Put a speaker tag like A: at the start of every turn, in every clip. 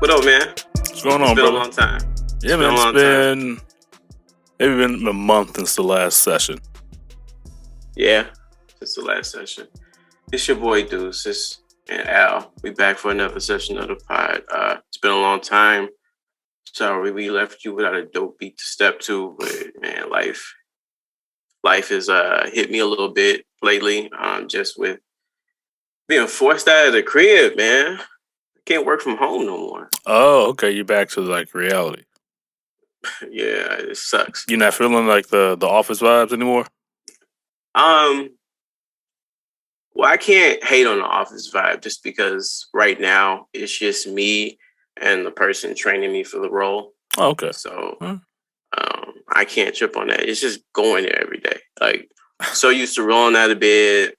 A: What up, man?
B: What's going
A: It's
B: on,
A: been a
B: brother?
A: long time.
B: Yeah, man, it's been maybe been a month since the last session.
A: Yeah, since the last session. It's your boy Deuces and Al. We back for another session of the pod. It's been a long time. Sorry we left you without a dope beat to step to, but man, life has hit me a little bit lately. Just with being forced out of the crib, man. I can't work from home no more.
B: Oh, okay, you're back to like reality.
A: Yeah, it sucks.
B: You're not feeling like the office vibes anymore?
A: Well, I can't hate on the office vibe just because right now it's just me and the person training me for the role.
B: Oh, okay.
A: So I can't trip on that. It's just going there every day. Like, so used to rolling out of bed,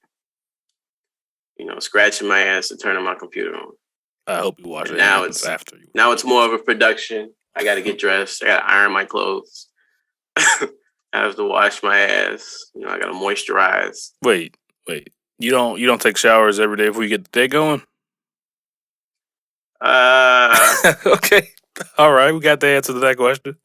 A: scratching my ass and turning my computer on.
B: I hope you watch it.
A: Now it's
B: after you.
A: Now it's more of a production. I got to get dressed. I got to iron my clothes. I have to wash my ass. I got to moisturize.
B: Wait. You don't take showers every day before you get the day going? Okay. All right, we got the answer to that question.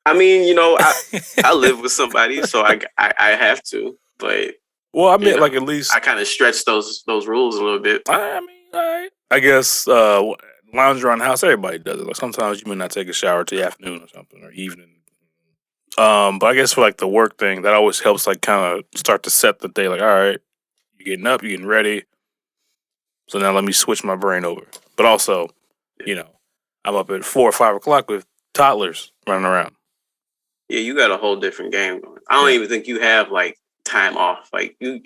A: I mean, I live with somebody, so I have to. But
B: well, I mean, like at least
A: I kind of stretch those rules a little bit.
B: I mean, all right. I guess lounge around the house, everybody does it. Like sometimes you may not take a shower till the afternoon or something or evening. But I guess for like the work thing, that always helps like kind of start to set the day. Like, all right, you're getting up, you're getting ready. So now let me switch my brain over. But also, I'm up at 4 or 5 o'clock with toddlers running around.
A: Yeah, you got a whole different game going. I don't even think you have like time off. Like you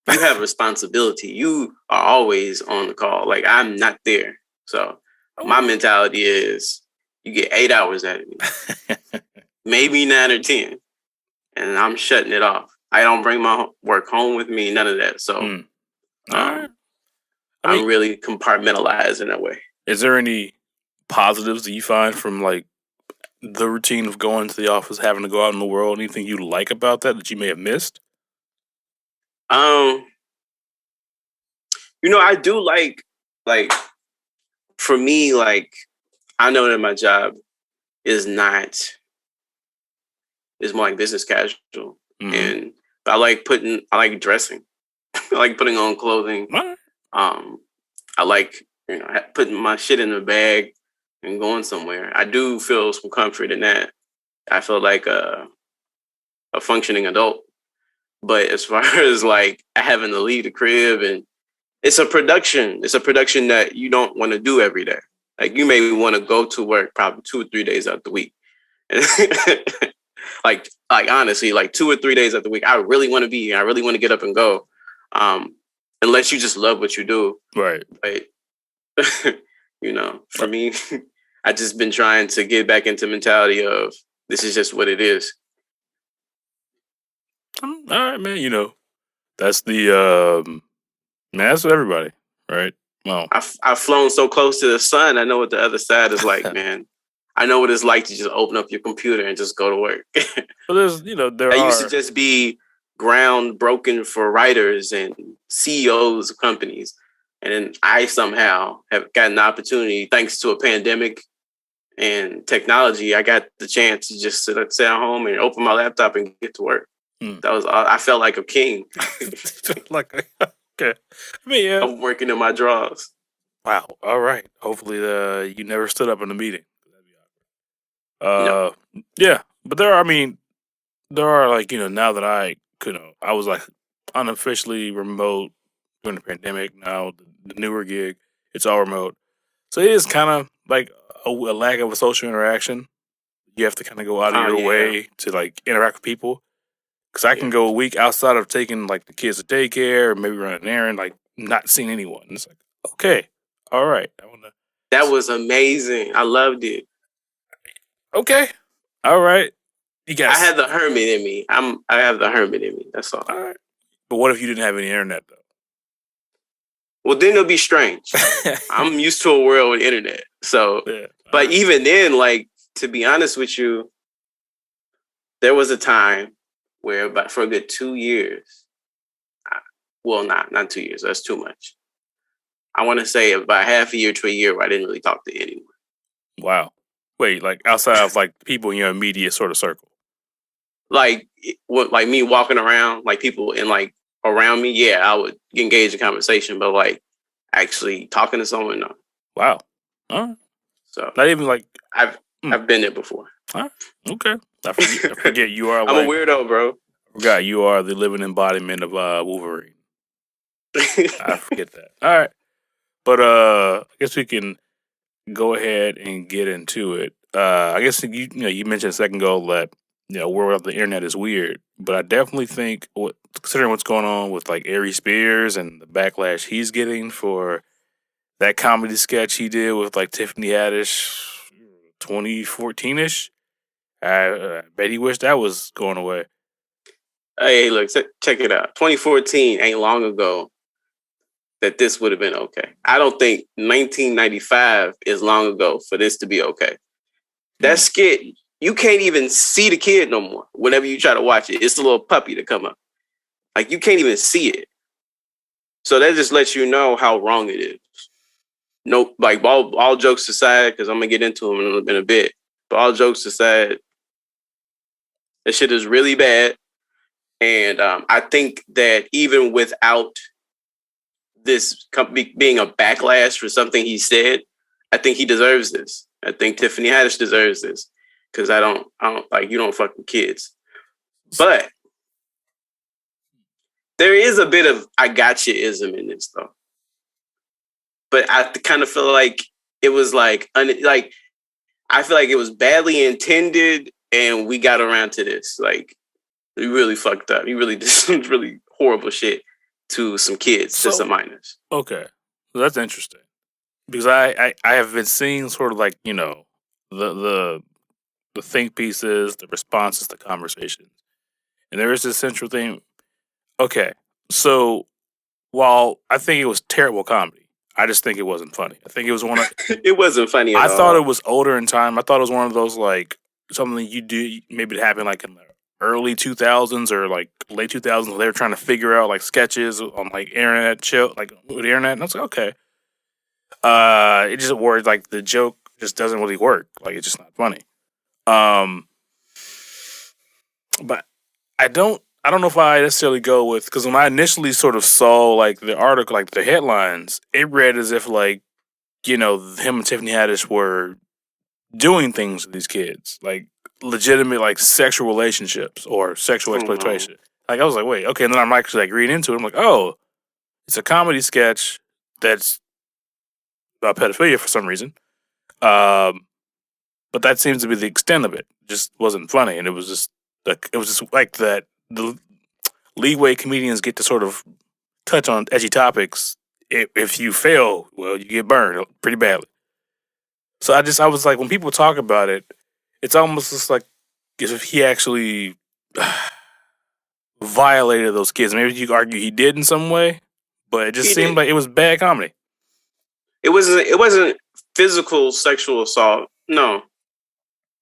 A: have responsibility. You are always on the call. Like I'm not there. So my mentality is you get 8 hours out of me. Maybe 9 or 10. And I'm shutting it off. I don't bring my work home with me, none of that. So I'm really compartmentalized in that way.
B: Is there any positives that you find from like the routine of going to the office, having to go out in the world? Anything you like about that you may have missed?
A: I do like for me, like I know that my job is more like business casual.
B: Mm-hmm.
A: And I like dressing. I like putting on clothing.
B: What?
A: I like, putting my shit in a bag and going somewhere. I do feel some comfort in that. I feel like a functioning adult. But as far as like having to leave the crib, and it's a production that you don't want to do every day. Like you may want to go to work probably 2 or 3 days out the week. like honestly, like 2 or 3 days out the week, I really want to get up and go. Unless you just love what you do.
B: Right.
A: But for me, I just been trying to get back into mentality of this is just what it is.
B: All right, man. That's the that's for everybody, right? Well,
A: I've flown so close to the sun. I know what the other side is like, man. I know what it's like to just open up your computer and just go to work.
B: But there's, I
A: used to just be ground broken for writers and CEOs of companies. And then I somehow have gotten an opportunity, thanks to a pandemic and technology, I got the chance to just sit at home and open my laptop and get to work. That was I felt like a king.
B: Okay. I mean, yeah.
A: I'm working in my drawers.
B: Wow. All right. Hopefully you never stood up in a meeting.
A: No.
B: Yeah. But there are like, now that I was like unofficially remote during the pandemic. Now the newer gig, it's all remote. So it is kind of like a lack of a social interaction. You have to kind of go out of your way to like interact with people. Because I can go a week outside of taking like the kids to daycare or maybe run an errand, like not seeing anyone. It's like, okay, all right.
A: That was amazing. I loved it.
B: Okay, all right. You guys,
A: I have the hermit in me. I have the hermit in me. That's all.
B: All right. But what if you didn't have any internet though?
A: Well, then it'll be strange. I'm used to a world with internet. So, but even then, like, to be honest with you, there was a time where, but for a good 2 years, well, not 2 years. That's too much. I want to say about half a year to a year where I didn't really talk to anyone.
B: Wow. Wait, like outside of like people in your immediate sort of circle.
A: Like me walking around, like people in like around me, yeah, I would engage in conversation, but like actually talking to someone, no.
B: Wow. All right.
A: So
B: not even like
A: I've been there before.
B: All right. Okay. I forget you are.
A: I'm a weirdo, bro.
B: God, you are the living embodiment of Wolverine. I forget that. All right, but I guess we can go ahead and get into it. I guess you mentioned a second ago that world of the internet is weird, but I definitely think considering what's going on with like Ari Spears and the backlash he's getting for that comedy sketch he did with like Tiffany Haddish 2014ish. I bet he wished that was going away.
A: Hey, look, check it out. 2014 ain't long ago that this would have been okay. I don't think 1995 is long ago for this to be okay. That skit, you can't even see the kid no more. Whenever you try to watch it, it's a little puppy to come up. Like you can't even see it. So that just lets you know how wrong it is. No, like all jokes aside, because I'm gonna get into them in a bit. But all jokes aside, that shit is really bad. And I think that even without this being a backlash for something he said, I think he deserves this. I think Tiffany Haddish deserves this because I don't like you don't fuck with kids. But there is a bit of I gotcha-ism in this though. But I kind of feel like it was like I feel like it was badly intended and we got around to this. Like we really fucked up. You really did some really horrible shit to some kids, to some minors.
B: Okay. So that's interesting. Because I have been seeing sort of like, the think pieces, the responses to conversations. And there is this central thing. Okay. So while I think it was terrible comedy, I just think it wasn't funny. I think it was one of
A: it wasn't funny at all.
B: I thought it was older in time. I thought it was one of those like something you do maybe it happened like in the early 2000s or like late 2000s where they were trying to figure out like sketches on like internet show like with the internet and I was like okay it just worked like the joke just doesn't really work like it's just not funny but I don't know if I necessarily go with because when I initially sort of saw like the article like the headlines it read as if like him and Tiffany Haddish were doing things with these kids like legitimate like sexual relationships or sexual exploitation. Like I was like, wait, okay, and then I'm actually like reading into it. I'm like, oh, it's a comedy sketch that's about pedophilia for some reason. But that seems to be the extent of it. It just wasn't funny, and it was just like that. The leeway comedians get to sort of touch on edgy topics. If you fail, well, you get burned pretty badly. So I was like, when people talk about it, it's almost just like as if he actually violated those kids. Maybe you could argue he did in some way, but it just seemed like it was bad comedy.
A: It wasn't physical sexual assault. No.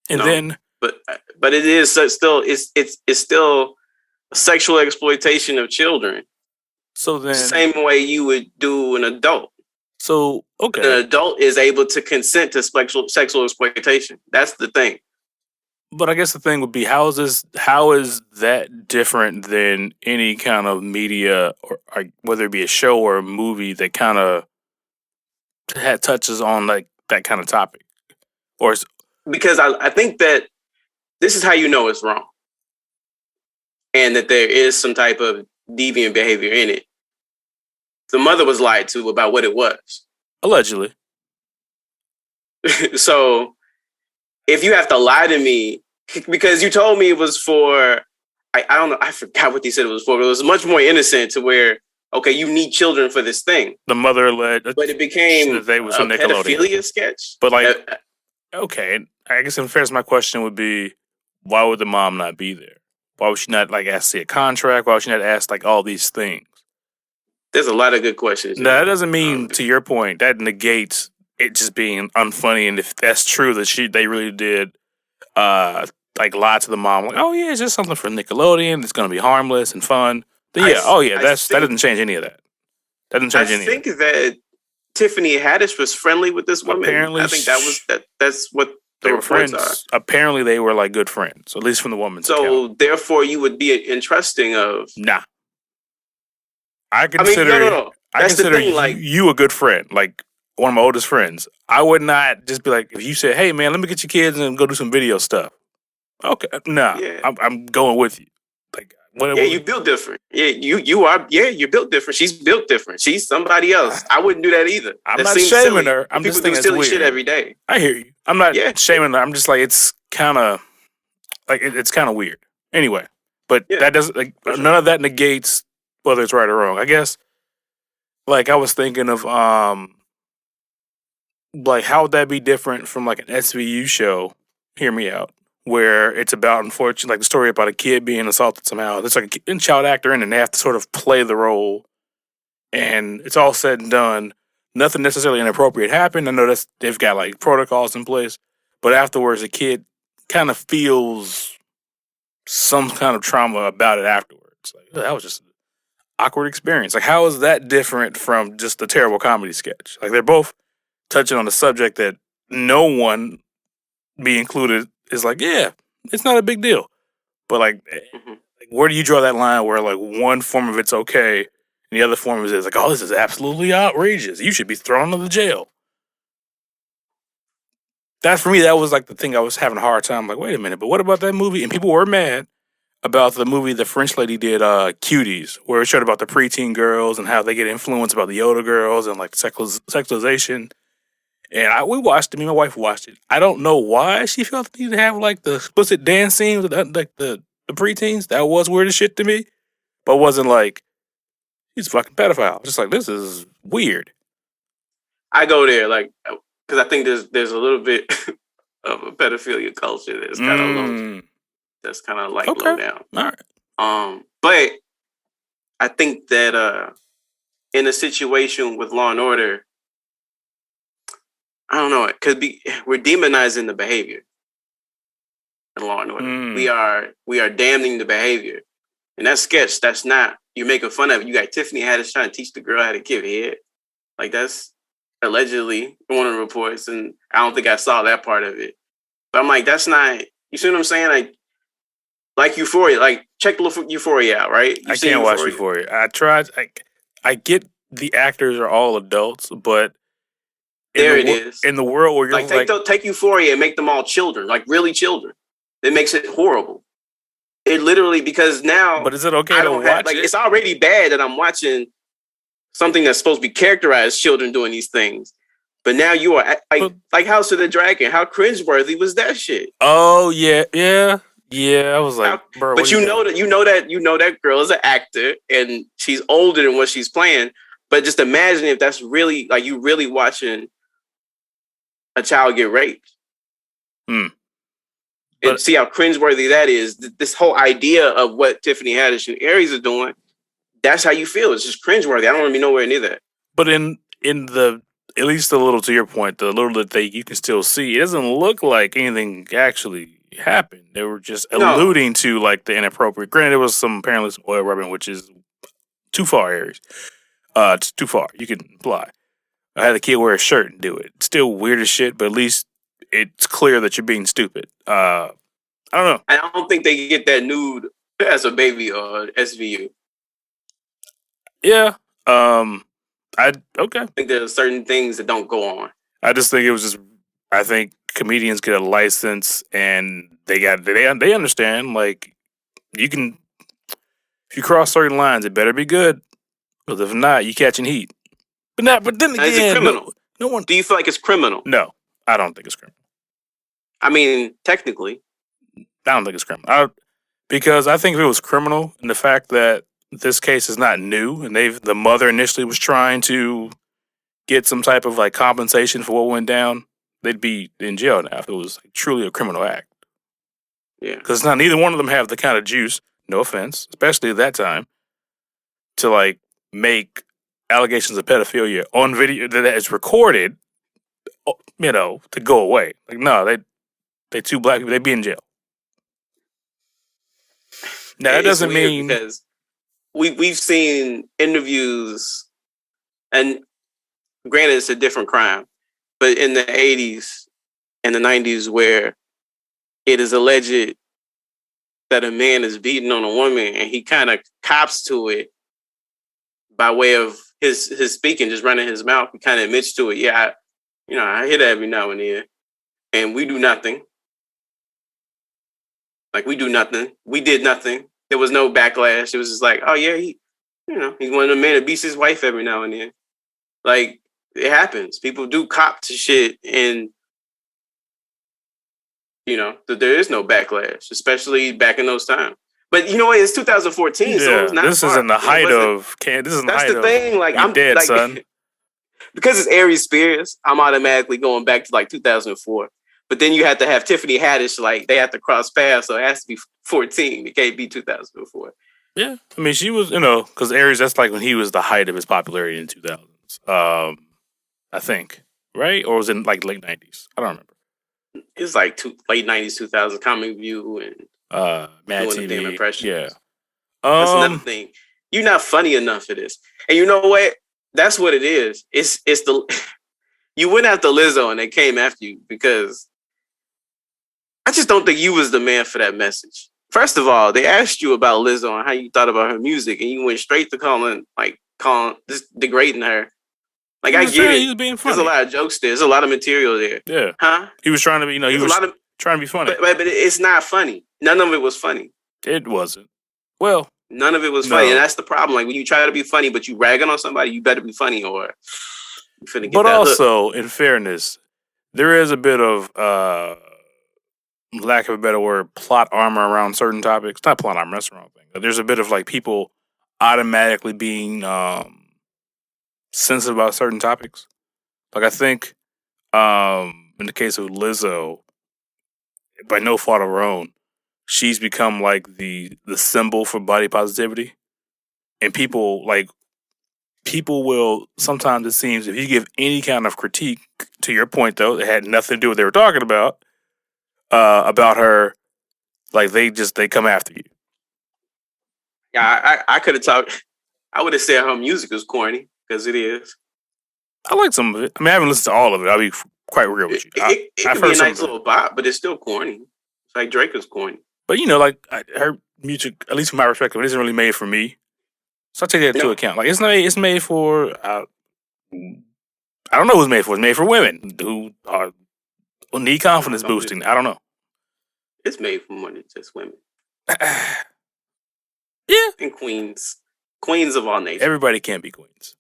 B: And then,
A: but it is still it's still sexual exploitation of children.
B: So then,
A: same way you would do an adult.
B: So okay,
A: an adult is able to consent to sexual exploitation. That's the thing.
B: But I guess the thing would be how is that different than any kind of media or whether it be a show or a movie that kind of touches on like that kind of topic? Or
A: because I think that this is how you know it's wrong. And that there is some type of deviant behavior in it. The mother was lied to about what it was.
B: Allegedly.
A: So if you have to lie to me, because you told me it was for, I don't know, I forgot what they said it was for, but it was much more innocent to where, okay, you need children for this thing.
B: The mother alleged.
A: But it became a pedophilia sketch.
B: But like, okay, I guess in fairness, my question would be, why would the mom not be there? Why would she not like ask to see a contract? Why would she not ask like all these things?
A: There's a lot of good questions.
B: No, that doesn't mean, to your point, that negates it just being unfunny. And if that's true that they really did like lie to the mom, like, oh yeah, it's just something for Nickelodeon, it's gonna be harmless and fun. Then, yeah, that doesn't change any of that. That doesn't change any of that.
A: I think that Tiffany Haddish was friendly with this woman.
B: Apparently,
A: I think that's what
B: they
A: the
B: were
A: reports
B: friends.
A: are.
B: Apparently, they were like good friends, at least from the woman's account.
A: So therefore, you would be entrusting of.
B: Nah, I
A: consider. No.
B: I consider you a good friend, like one of my oldest friends. I would not just be like, if you said, "Hey, man, let me get your kids and go do some video stuff." Okay, nah,
A: Yeah.
B: I'm going with you. Like,
A: you built different. Yeah, you are. Yeah, you're built different. She's built different. She's somebody else. I wouldn't do that either.
B: I'm not shaming her. I'm just thinking it's weird.
A: Shit every day.
B: I hear you. I'm not shaming her. I'm just like, it's kind of like it's kind of weird. Anyway, but that doesn't none of that negates whether it's right or wrong. I guess. Like I was thinking of like how would that be different from like an SVU show? Hear me out. Where it's about, unfortunately, like the story about a kid being assaulted somehow. There's like a child actor in it, and they have to sort of play the role. And it's all said and done. Nothing necessarily inappropriate happened. I know they've got like protocols in place. But afterwards, the kid kind of feels some kind of trauma about it afterwards. Like, that was just an awkward experience. Like, how is that different from just a terrible comedy sketch? Like, they're both touching on a subject that no one, be included, is like, yeah, it's not a big deal. But like, where do you draw that line where like one form of it's okay and the other form is like, oh, this is absolutely outrageous. You should be thrown to the jail. That for me, that was like the thing I was having a hard time. Like, wait a minute, but what about that movie? And people were mad about the movie the French lady did, Cuties, where it showed about the preteen girls and how they get influenced about the older girls and like sexualization. And we watched it. Me and my wife watched it. I don't know why she felt the need to have like the explicit dance scene with like the preteens. That was weird as shit to me. But it wasn't like, he's a fucking pedophile. Just like, this is weird.
A: I go there like because I think there's a little bit of a pedophilia culture that's kind of low. That's kind of like low down.
B: All right.
A: But I think that in a situation with Law and Order, I don't know. It could be we're demonizing the behavior in Law and Order. We are damning the behavior. And that sketch, that's not, you're making fun of it. You got Tiffany Haddish trying to teach the girl how to give head. Like, that's allegedly one of the reports. And I don't think I saw that part of it. But I'm like, that's not, you see what I'm saying? Like Euphoria, like check Euphoria out, right?
B: I can't watch Euphoria. I tried, I get the actors are all adults, but in the world where you're
A: take Euphoria and make them all children, like really children. It makes it horrible. It literally, because now.
B: But is it okay to watch it?
A: It's already bad that I'm watching something that's supposed to be characterized as children doing these things. But now you are like House of the Dragon. How cringeworthy was that shit?
B: Oh yeah. I was like, bro.
A: But you know that girl is an actor and she's older than what she's playing. But just imagine if that's really like you really watching a child get raped. And see how cringeworthy that is. This whole idea of what Tiffany Haddish and Aries are doing, that's how you feel. It's just cringeworthy. I don't want to be nowhere near that.
B: But in the, at least a little to your point, the little that you can still see, it doesn't look like anything actually happened. They were just alluding to like the inappropriate. Granted, there was apparently some oil rubbing, which is too far, Aries. It's too far. You can imply. I had the kid wear a shirt and do it. It's still weird as shit, but at least it's clear that you're being stupid. I don't know.
A: I don't think they get that nude as a baby or SVU.
B: Yeah. I
A: think there are certain things that don't go on.
B: I just think it was just. I think comedians get a license and they understand like you can. If you cross certain lines, it better be good. Because if not, you catching heat. But then again,
A: is it criminal?
B: No one.
A: Do you feel like it's criminal?
B: No, I don't think it's criminal.
A: I mean, technically,
B: I don't think it's criminal. Because I think if it was criminal, and the fact that this case is not new, and the mother initially was trying to get some type of like compensation for what went down, they'd be in jail now if it was truly a criminal act.
A: Yeah,
B: because now neither one of them have the kind of juice. No offense, especially at that time, to like make allegations of pedophilia on video that is recorded, to go away. Like, no, they two black people, they'd be in jail. Now, that doesn't mean...
A: Because we've seen interviews, and granted, it's a different crime, but in the 80s and the 90s, where it is alleged that a man is beating on a woman and he kind of cops to it by way of his speaking, just running his mouth, he kind of admits to it. Yeah, I hear that every now and then, and we do nothing. Like, we do nothing. We did nothing. There was no backlash. It was just like, oh yeah, he's one of the men that beats his wife every now and then. Like, it happens. People do cop to shit, and there is no backlash, especially back in those times. But you know what? It's 2014, so it's not.
B: This isn't the height of. That's
A: the thing. Like, I'm
B: dead,
A: like,
B: son.
A: Because it's Aries Spears, I'm automatically going back to like 2004. But then you have to have Tiffany Haddish, like they have to cross paths, so it has to be 14. It can't be 2004.
B: Yeah, I mean, she was, because Aries, that's like when he was the height of his popularity in 2000s. I think, right? Or was it in like late 90s? I don't remember.
A: It's like late 90s, 2000s, Comic View and
B: Mad
A: doing
B: TV.
A: the damn impressions.
B: Yeah.
A: That's another thing. You're not funny enough for this. And you know what? That's what it is. It's you went after Lizzo and they came after you because I just don't think you was the man for that message. First of all, they asked you about Lizzo and how you thought about her music, and you went straight to calling, just degrading her. Like, I get it.
B: He was being funny.
A: There's a lot of jokes there. There's a lot of material there.
B: Yeah.
A: Huh?
B: He was trying to be, trying to be funny.
A: But it's not funny. None of it was funny.
B: It wasn't. Well,
A: none of it was funny, and that's the problem. Like, when you try to be funny, but you ragging on somebody, you better be funny, or you finna get
B: but
A: that
B: also,
A: hook.
B: In fairness, there is a bit of lack of a better word, plot armor around certain topics. Not plot armor, that's the wrong thing. There's a bit of like people automatically being sensitive about certain topics. Like, I think in the case of Lizzo, by no fault of her own, she's become like the symbol for body positivity. And people will sometimes, it seems, if you give any kind of critique, to your point though, it had nothing to do with what they were talking about her, like they come after you.
A: Yeah, I could have talked. I would have said her music is corny, because it is.
B: I like some of it. I mean, I haven't listened to all of it. I'll be quite real with you.
A: It could be a nice little bop, but it's still corny. It's like Drake is corny.
B: But her music, at least from my perspective, it isn't really made for me. So I take that into account. Like, it's made for. I don't know who it's made for. It's made for women who need confidence boosting. I don't know.
A: It's made for more than just women.
B: Yeah.
A: And queens of all nations.
B: Everybody can't be queens.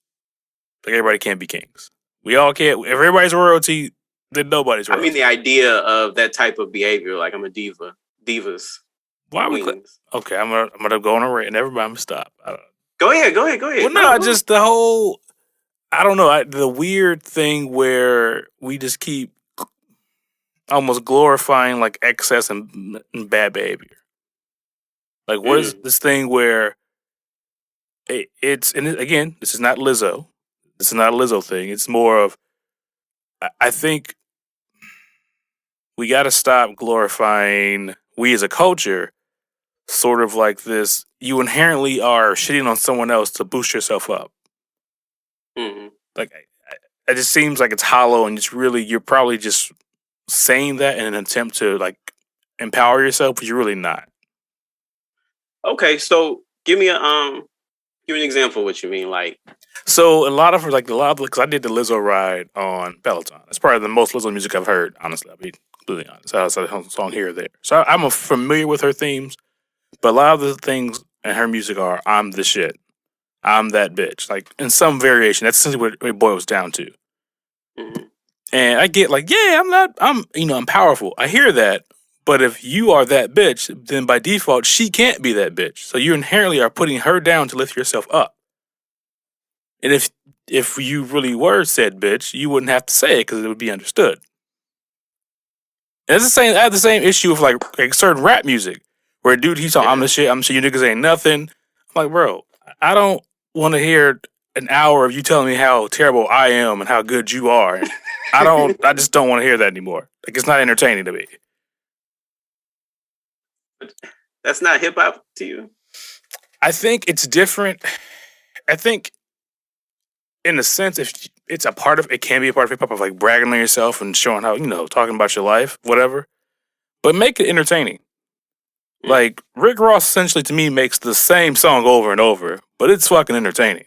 B: Like, everybody can't be kings. We all can't. If everybody's royalty, then nobody's royalty.
A: I mean, the idea of that type of behavior, like, I'm a diva. Divas.
B: Why we? Okay, I'm gonna go on a rant. Never mind. I'm gonna stop.
A: Go ahead.
B: Well, no, just the whole. I don't know. The weird thing where we just keep almost glorifying like excess and bad behavior. Like, what is this thing where again, this is not Lizzo. This is not a Lizzo thing. It's more of, I think we got to stop glorifying, we as a culture, sort of like this, you inherently are shitting on someone else to boost yourself up.
A: Mm-hmm.
B: Like, it just seems like it's hollow, and you're probably just saying that in an attempt to like empower yourself, but you're really not.
A: Okay, so give me an example of what you mean. Like,
B: so a lot of because I did the Lizzo ride on Peloton. It's probably the most Lizzo music I've heard, honestly. I'll be completely honest. I was a song here or there. So I'm familiar with her themes, but a lot of the things in her music are, I'm the shit. I'm that bitch. Like, in some variation. That's essentially what it boils down to.
A: Mm-hmm.
B: And I get like, yeah, I'm powerful. I hear that. But if you are that bitch, then by default, she can't be that bitch. So you inherently are putting her down to lift yourself up. And if you really were said bitch, you wouldn't have to say it because it would be understood. And it's the same. I have the same issue with like certain rap music, where a dude, he's talking, I'm the shit, you niggas ain't nothing. I'm like, bro, I don't want to hear an hour of you telling me how terrible I am and how good you are. I just don't want to hear that anymore. Like, it's not entertaining to me.
A: That's not hip hop to you? I
B: think it's different. I think, in a sense, if it's a part of it. Can be a part of hip hop of like bragging on yourself and showing how talking about your life, whatever. But make it entertaining. Like Rick Ross, essentially to me, makes the same song over and over, but it's fucking entertaining.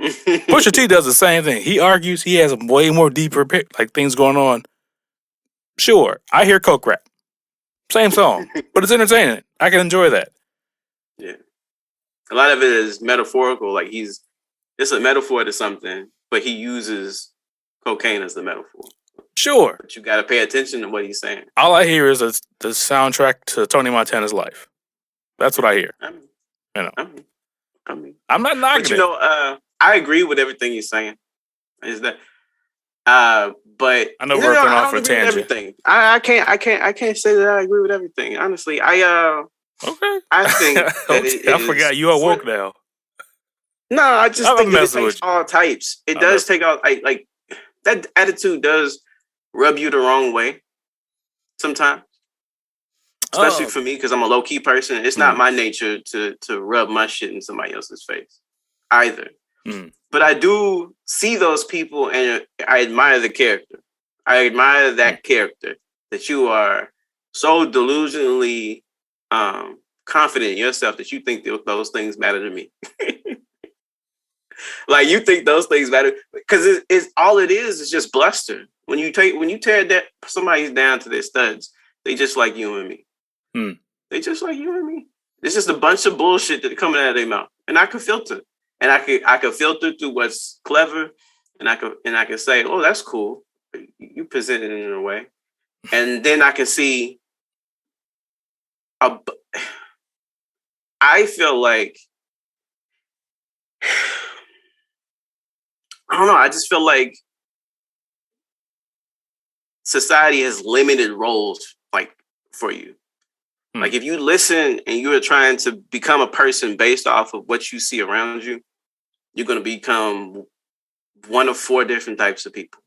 B: Pusha T does the same thing. He argues. He has way more deeper like things going on. Sure, I hear coke rap, same song, but it's entertaining. I can enjoy that.
A: Yeah, a lot of it is metaphorical. Like it's a metaphor to something, but he uses cocaine as the metaphor.
B: Sure,
A: but you got to pay attention to what he's saying.
B: All I hear is the soundtrack to Tony Montana's life. That's what I hear. I'm not knocking
A: it. But I agree with everything you're saying. Is that? But
B: I know we're going off for a tangent.
A: Everything. I can't say that I agree with everything. Honestly,
B: okay.
A: I think that
B: I forgot you are woke now.
A: No, I just think it takes all types. It does take all like that attitude does rub you the wrong way sometimes, especially for me because I'm a low key person. It's not my nature to rub my shit in somebody else's face either. But I do see those people and I admire the character. I admire that character that you are so delusionally confident in yourself that you think those things matter to me. Like you think those things matter because it's all it is just bluster. When you tear that somebody down to their studs, they just like you and me. They just like you and me. It's just a bunch of bullshit that coming out of their mouth, and I could filter, and I could filter through what's clever, and I could say, oh, that's cool. You present it in a way, and then I can see. I feel like. I don't know. I just feel like society has limited roles, like for you. Like if you listen and you are trying to become a person based off of what you see around you, you're going to become one of 4 different types of people,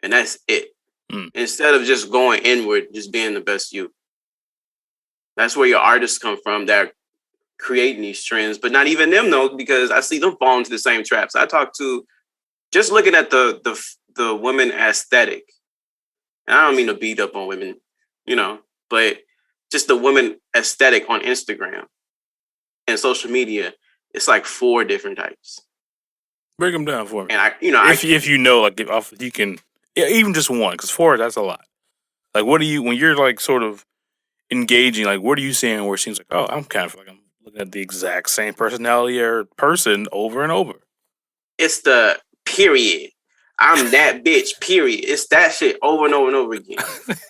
A: and that's it. Instead of just going inward, just being the best you. That's where your artists come from. They're creating these trends, but not even them though, because I see them fall into the same traps. I talk to. Just looking at the women aesthetic, and I don't mean to beat up on women, but just the women aesthetic on Instagram and social media, it's like 4 different types.
B: Break them down for me.
A: And
B: if you know, like if you can, even just one, because 4 that's a lot. Like, what do you when you're like sort of engaging? Like, what are you seeing where it seems like, oh, I'm kind of like I'm looking at the exact same personality or person over and over.
A: It's the period. I'm that bitch. Period. It's that shit over and over and over again.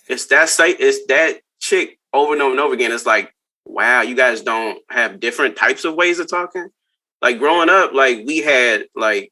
A: It's that chick over and over and over again. It's like, wow, you guys don't have different types of ways of talking. Like growing up, like we had like,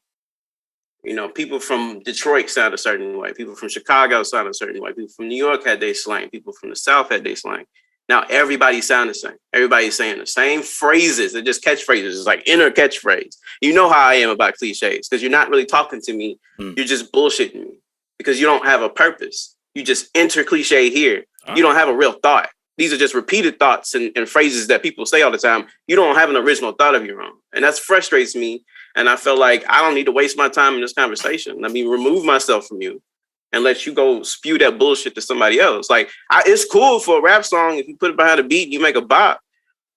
A: people from Detroit sound a certain way. People from Chicago sound a certain way. People from New York had their slang. People from the South had their slang. Now everybody sound the same. Everybody's saying the same phrases. They're just catchphrases. It's like inner catchphrase. You know how I am about cliches because you're not really talking to me. You're just bullshitting me because you don't have a purpose. You just enter cliche here. You don't have a real thought. These are just repeated thoughts and phrases that people say all the time. You don't have an original thought of your own. And that frustrates me. And I feel like I don't need to waste my time in this conversation. Let me remove myself from you and let you go spew that bullshit to somebody else. Like, it's cool for a rap song if you put it behind a beat and you make a bop.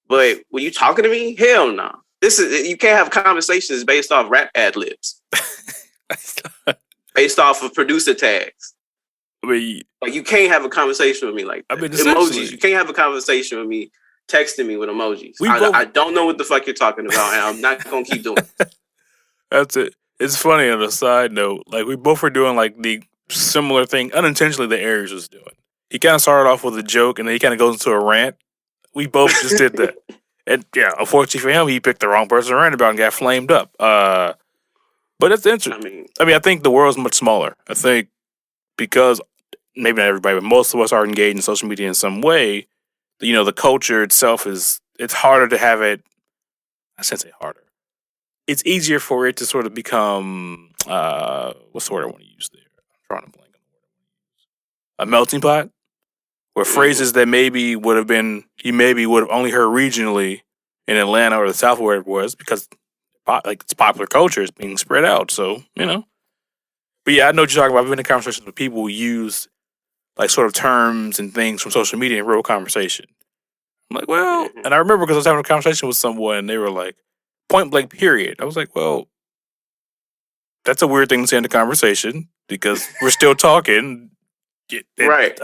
A: But when you talking to me, hell no. You can't have conversations based off rap ad libs, based off of producer tags. Like you can't have a conversation with me like that. Emojis. You can't have a conversation with me texting me with emojis. I don't know what the fuck you're talking about, and I'm not gonna keep doing it.
B: That's it. It's funny on a side note. Like we both were doing like the similar thing unintentionally that Aries was doing. He kind of started off with a joke and then he kind of goes into a rant. We both just did that. And yeah, unfortunately for him, he picked the wrong person to rant about and got flamed up. But it's interesting. I mean, I think the world's much smaller. I think because maybe not everybody, but most of us are engaged in social media in some way. The culture itself it's harder to have it. I shouldn't say harder. It's easier for it to sort of become what's the word I want to use there? I'm trying to blank on the word. A melting pot, where phrases that maybe would have only heard regionally in Atlanta or the South where it was because it's popular culture is being spread out. So But yeah, I know what you're talking about. I've been in conversations with people who use like sort of terms and things from social media in real conversation. I'm like, well,
A: Mm-hmm.
B: and I remember because I was having a conversation with someone and they were like, point blank, period. I was like, well, that's a weird thing to say in the conversation because we're still talking.
A: Right.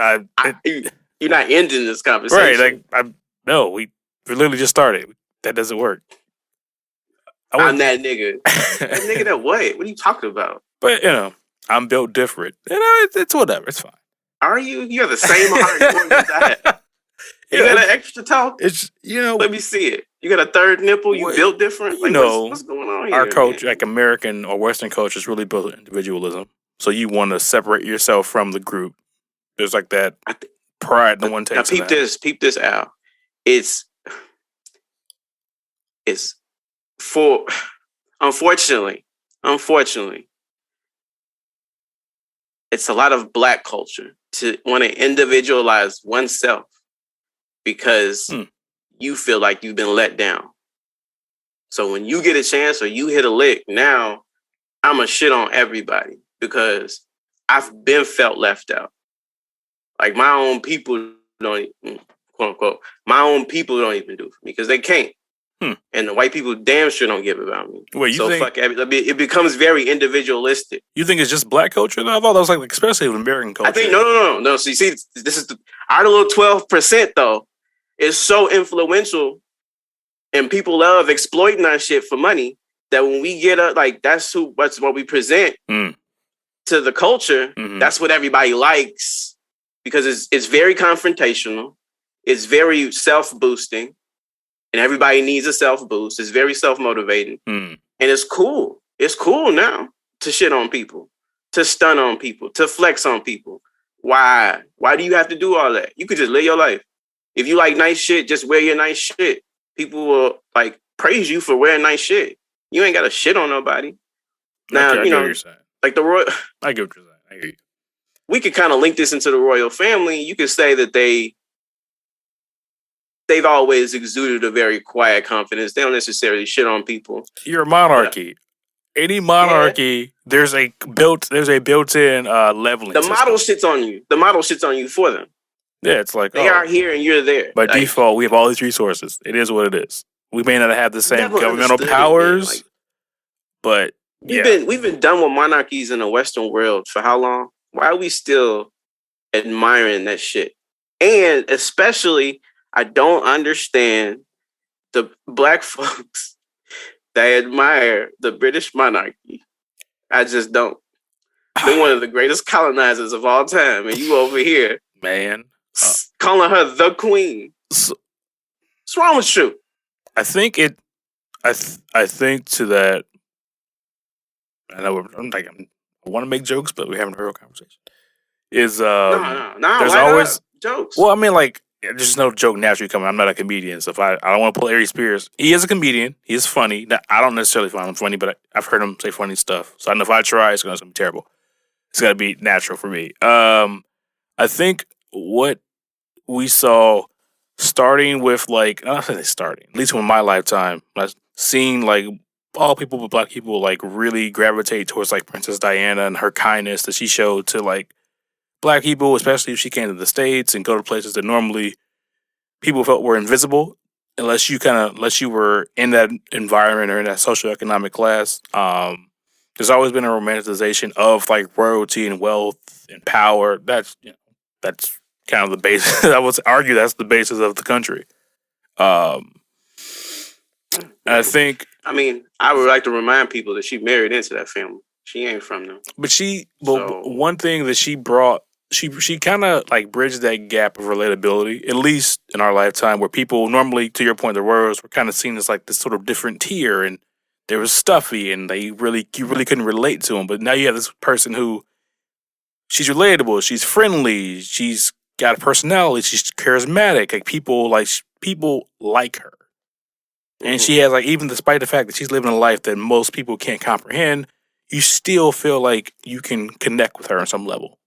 A: You're not ending this
B: Right.
A: conversation.
B: Like, no, we literally just started. That doesn't work.
A: I'm that nigga. That nigga that what? What are you talking about?
B: But, I'm built different. It's whatever. It's fine.
A: Are you? You have the same heart organs I have. You got an extra toe?
B: It's,
A: Let me see it. You got a third nipple? You built different? Like, what's going on here?
B: Our culture, like American or Western culture, is really built on individualism. So you want to separate yourself from the group. There's like that pride no one takes.
A: Now peep this out. It's for unfortunately, it's a lot of Black culture to want to individualize oneself because you feel like you've been let down. So when you get a chance or you hit a lick, now I'm a shit on everybody because I've been felt left out. Like my own people don't, quote unquote, my own people don't even do it for me because they can't. And the white people damn sure don't give about me.
B: Wait, you think,
A: fuck everybody. It becomes very individualistic.
B: You think it's just Black culture? Though? I thought that was like especially American culture.
A: I think no. So you see, this is our little 12% though is so influential, and people love exploiting our shit for money that when we get up, like that's what we present to the culture. Mm-hmm. That's what everybody likes because it's very confrontational. It's very self-boosting. And everybody needs a self-boost. It's very self-motivating. And it's cool. It's cool now to shit on people, to stun on people, to flex on people. Why? Why do you have to do all that? You could just live your life. If you like nice shit, just wear your nice shit. People will like praise you for wearing nice shit. You ain't got to shit on nobody. Now,
B: I get what you're saying.
A: Like the royal...
B: I get what you're saying. I hear you.
A: We could kind of link this into the royal family. You could say that they've always exuded a very quiet confidence. They don't necessarily shit on people.
B: You're a monarchy. Any monarchy, there's a built-in leveling.
A: The model shits on you. The model shits on you for them.
B: Yeah, it's like
A: they are here and you're there.
B: By default, we have all these resources. It is what it is. We may not have the same governmental powers, but
A: we've been done with monarchies in the Western world for how long? Why are we still admiring that shit? And especially, I don't understand the Black folks that admire the British monarchy. I just don't. They're one of the greatest colonizers of all time, and you over here,
B: man,
A: calling her the queen. What's wrong with you?
B: I think it. I think to that. I know I want to make jokes, but we're having a real conversation. There's always
A: jokes.
B: Well, I mean, like. There's no joke naturally coming. I'm not a comedian, so if I don't want to pull Ari Spears. He is a comedian. He is funny. Now, I don't necessarily find him funny, but I've heard him say funny stuff. So I know if I try, it's going to be terrible. It's got to be natural for me. I think what we saw starting with like, I don't think starting, at least in my lifetime, seeing like all people but Black people like really gravitate towards like Princess Diana and her kindness that she showed to like Black people, especially if she came to the States and go to places that normally people felt were invisible, unless you were in that environment or in that socioeconomic class. There's always been a romanticization of like royalty and wealth and power. That's kind of the basis. I would argue that's the basis of the country. I think.
A: I mean, I would like to remind people that she married into that family. She ain't from them.
B: But one thing that she brought. She kind of like bridged that gap of relatability, at least in our lifetime, where people normally, to your point, the royals were kind of seen as like this sort of different tier, and they were stuffy, and you really couldn't relate to them. But now you have this person who, she's relatable, she's friendly, she's got a personality, she's charismatic. Like people like her, and she has like, even despite the fact that she's living a life that most people can't comprehend, you still feel like you can connect with her on some level.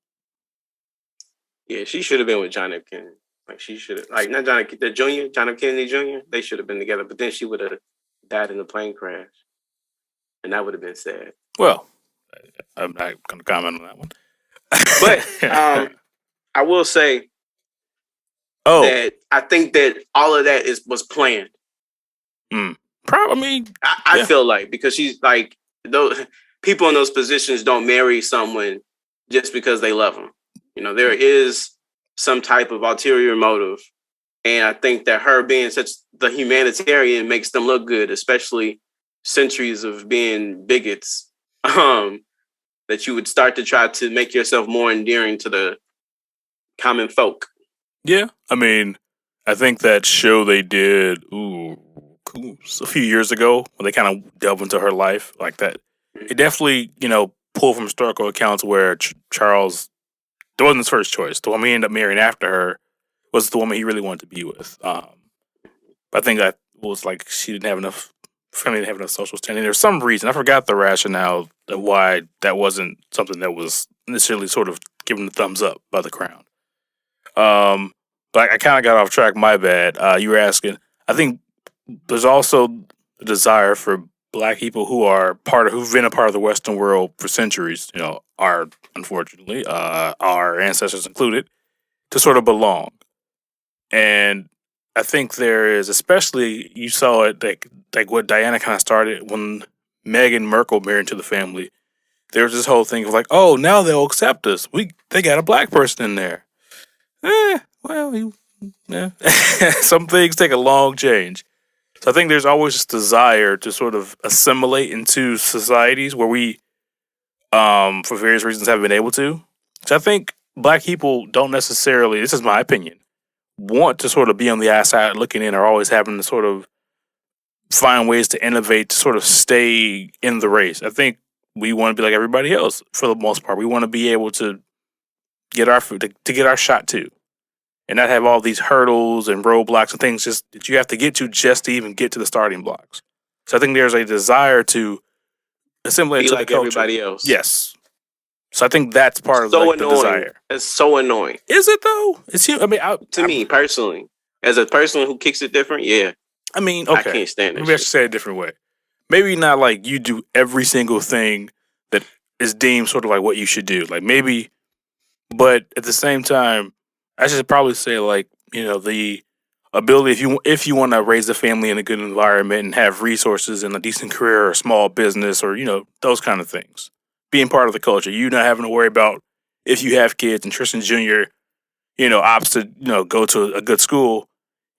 A: Yeah, she should have been with John F. Kennedy. Like she should have, like not John F. Kennedy Jr. They should have been together, but then she would have died in a plane crash, and that would have been sad.
B: Well, I'm not going to comment on that one.
A: But I will say that I think that all of that was planned.
B: Probably. I mean,
A: I feel like because she's like those people in those positions don't marry someone just because they love them. You know, there is some type of ulterior motive, and I think that her being such the humanitarian makes them look good, especially centuries of being bigots. That you would start to try to make yourself more endearing to the common folk.
B: Yeah, I mean, I think that show they did a few years ago when they kind of delved into her life like that. It definitely, pulled from historical accounts where Charles, that wasn't his first choice. The woman he ended up marrying after her was the woman he really wanted to be with. But I think that was like she didn't have enough family, didn't have enough social standing. There's some reason I forgot the rationale of why that wasn't something that was necessarily sort of given the thumbs up by the crown. But I kind of got off track. My bad. You were asking. I think there's also the desire for Black people who've been a part of the Western world for centuries. Are unfortunately our ancestors included to sort of belong. And I think there is, especially you saw it like what Diana kind of started when Meghan Markle married into the family. There was this whole thing of like, oh, now they'll accept us. They got a Black person in there. Some things take a long change. So I think there's always this desire to sort of assimilate into societies where we, for various reasons, haven't been able to. So I think Black people don't necessarily, this is my opinion, want to sort of be on the outside looking in or always having to sort of find ways to innovate to sort of stay in the race. I think we want to be like everybody else for the most part. We want to be able to get our food, to get our shot too. And not have all these hurdles and roadblocks and things just that you have to get to just to even get to the starting blocks. So I think there's a desire to assimilate
A: be
B: to
A: like
B: the culture.
A: Everybody else.
B: Yes. So I think that's part of the desire.
A: It's so annoying.
B: Is it though? It's you. I mean,
A: to me personally, as a person who kicks it different, yeah.
B: I mean, okay.
A: I can't stand it.
B: Maybe I should say it a different way. Maybe not like you do every single thing that is deemed sort of like what you should do. Like maybe, but at the same time, I should probably say like, the ability if you want to raise a family in a good environment and have resources and a decent career or a small business or, those kind of things. Being part of the culture. You not having to worry about if you have kids and Tristan Jr., opts to, go to a good school.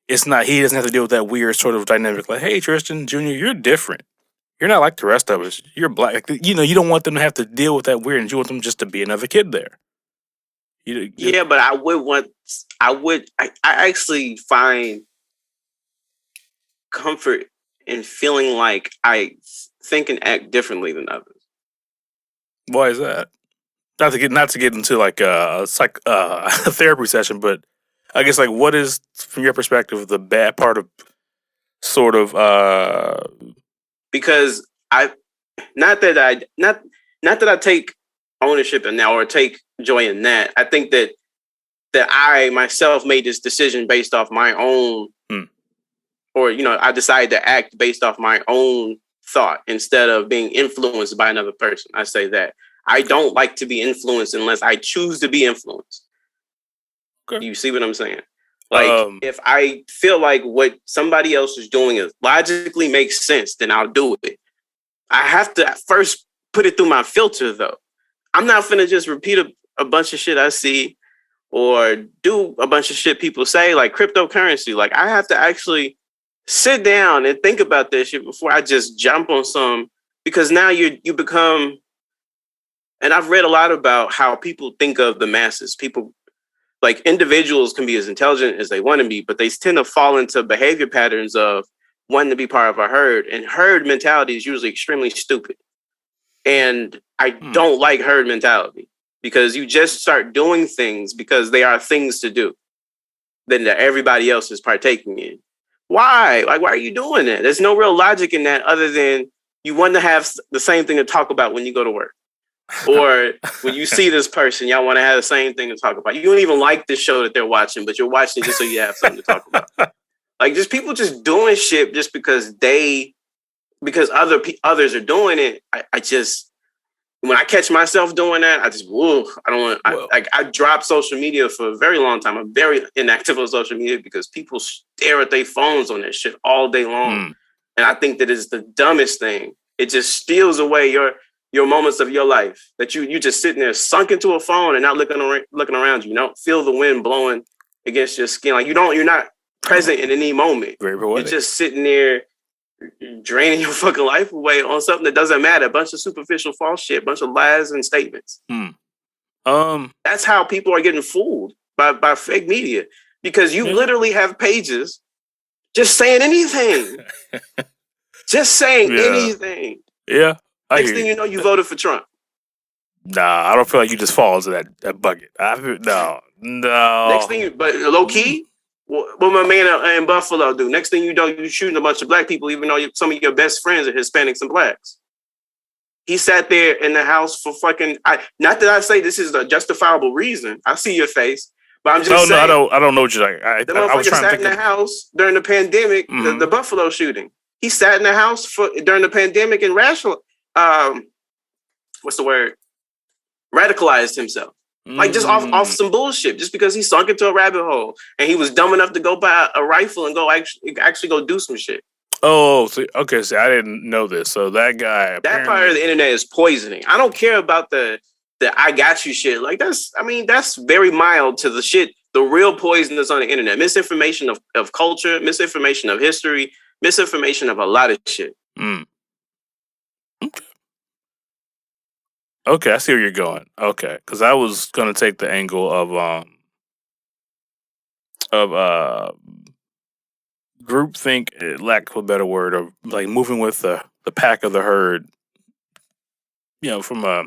B: It's not, he doesn't have to deal with that weird sort of dynamic like, hey, Tristan Jr., you're different. You're not like the rest of us. You're Black. You don't want them to have to deal with that weird and you want them just to be another kid there.
A: Yeah, but I actually find comfort in feeling like I think and act differently than others.
B: Why is that? Not to get into like a therapy session, but I guess like what is from your perspective the bad part of sort of
A: because not that I take ownership in that or take joy in that. I think that I myself made this decision based off my own, or I decided to act based off my own thought instead of being influenced by another person. I say that I don't like to be influenced unless I choose to be influenced. Okay. You see what I'm saying? Like if I feel like what somebody else is doing is logically makes sense, then I'll do it. I have to first put it through my filter though. I'm not finna just repeat a bunch of shit I see or do a bunch of shit people say, like cryptocurrency. Like I have to actually sit down and think about this shit before I just jump on some, because now you become, and I've read a lot about how people think of the masses. People, like individuals can be as intelligent as they want to be, but they tend to fall into behavior patterns of wanting to be part of a herd, and herd mentality is usually extremely stupid. And I don't like herd mentality because you just start doing things because they are things to do that everybody else is partaking in. Why? Like, why are you doing that? There's no real logic in that other than you want to have the same thing to talk about when you go to work. Or when you see this person, y'all want to have the same thing to talk about. You don't even like the show that they're watching, but you're watching it just so you have something to talk about. Like, just people just doing shit just because others are doing it. when I catch myself doing that, I just, I don't want. I dropped social media for a very long time. I'm very inactive on social media because people stare at their phones on that shit all day long, and I think that is the dumbest thing. It just steals away your moments of your life that you just sitting there sunk into a phone and not looking around you. You don't feel the wind blowing against your skin. Like you're not present in any moment. You're just sitting there draining your fucking life away on something that doesn't matter. A bunch of superficial false shit, a bunch of lies and statements. That's how people are getting fooled by fake media, because you literally have pages just saying anything. Just saying anything.
B: Yeah.
A: Next thing you know, you voted for Trump.
B: Nah, I don't feel like you just fall into that bucket. No.
A: Next thing, but low key, what my man in Buffalo do? Next thing you know, you shooting a bunch of black people, even though some of your best friends are Hispanics and blacks. He sat there in the house for fucking. Not that I say this is a justifiable reason. I see your face, but I'm just saying.
B: No, I don't know what you're like.
A: The motherfucker sat in the house during the pandemic, the Buffalo shooting. He sat in the house during the pandemic and what's the word? Radicalized himself. Like just off some bullshit, just because he sunk into a rabbit hole and he was dumb enough to go buy a rifle and go actually go do some shit.
B: Oh, okay. So I didn't know this. So that guy,
A: that part of the internet is poisoning. I don't care about the I got you shit. Like that's very mild to the shit. The real poison that's on the internet: misinformation of culture, misinformation of history, misinformation of a lot of shit.
B: Okay, I see where you're going. Okay, because I was gonna take the angle of groupthink, lack of a better word, of like moving with the pack of the herd. You know, from a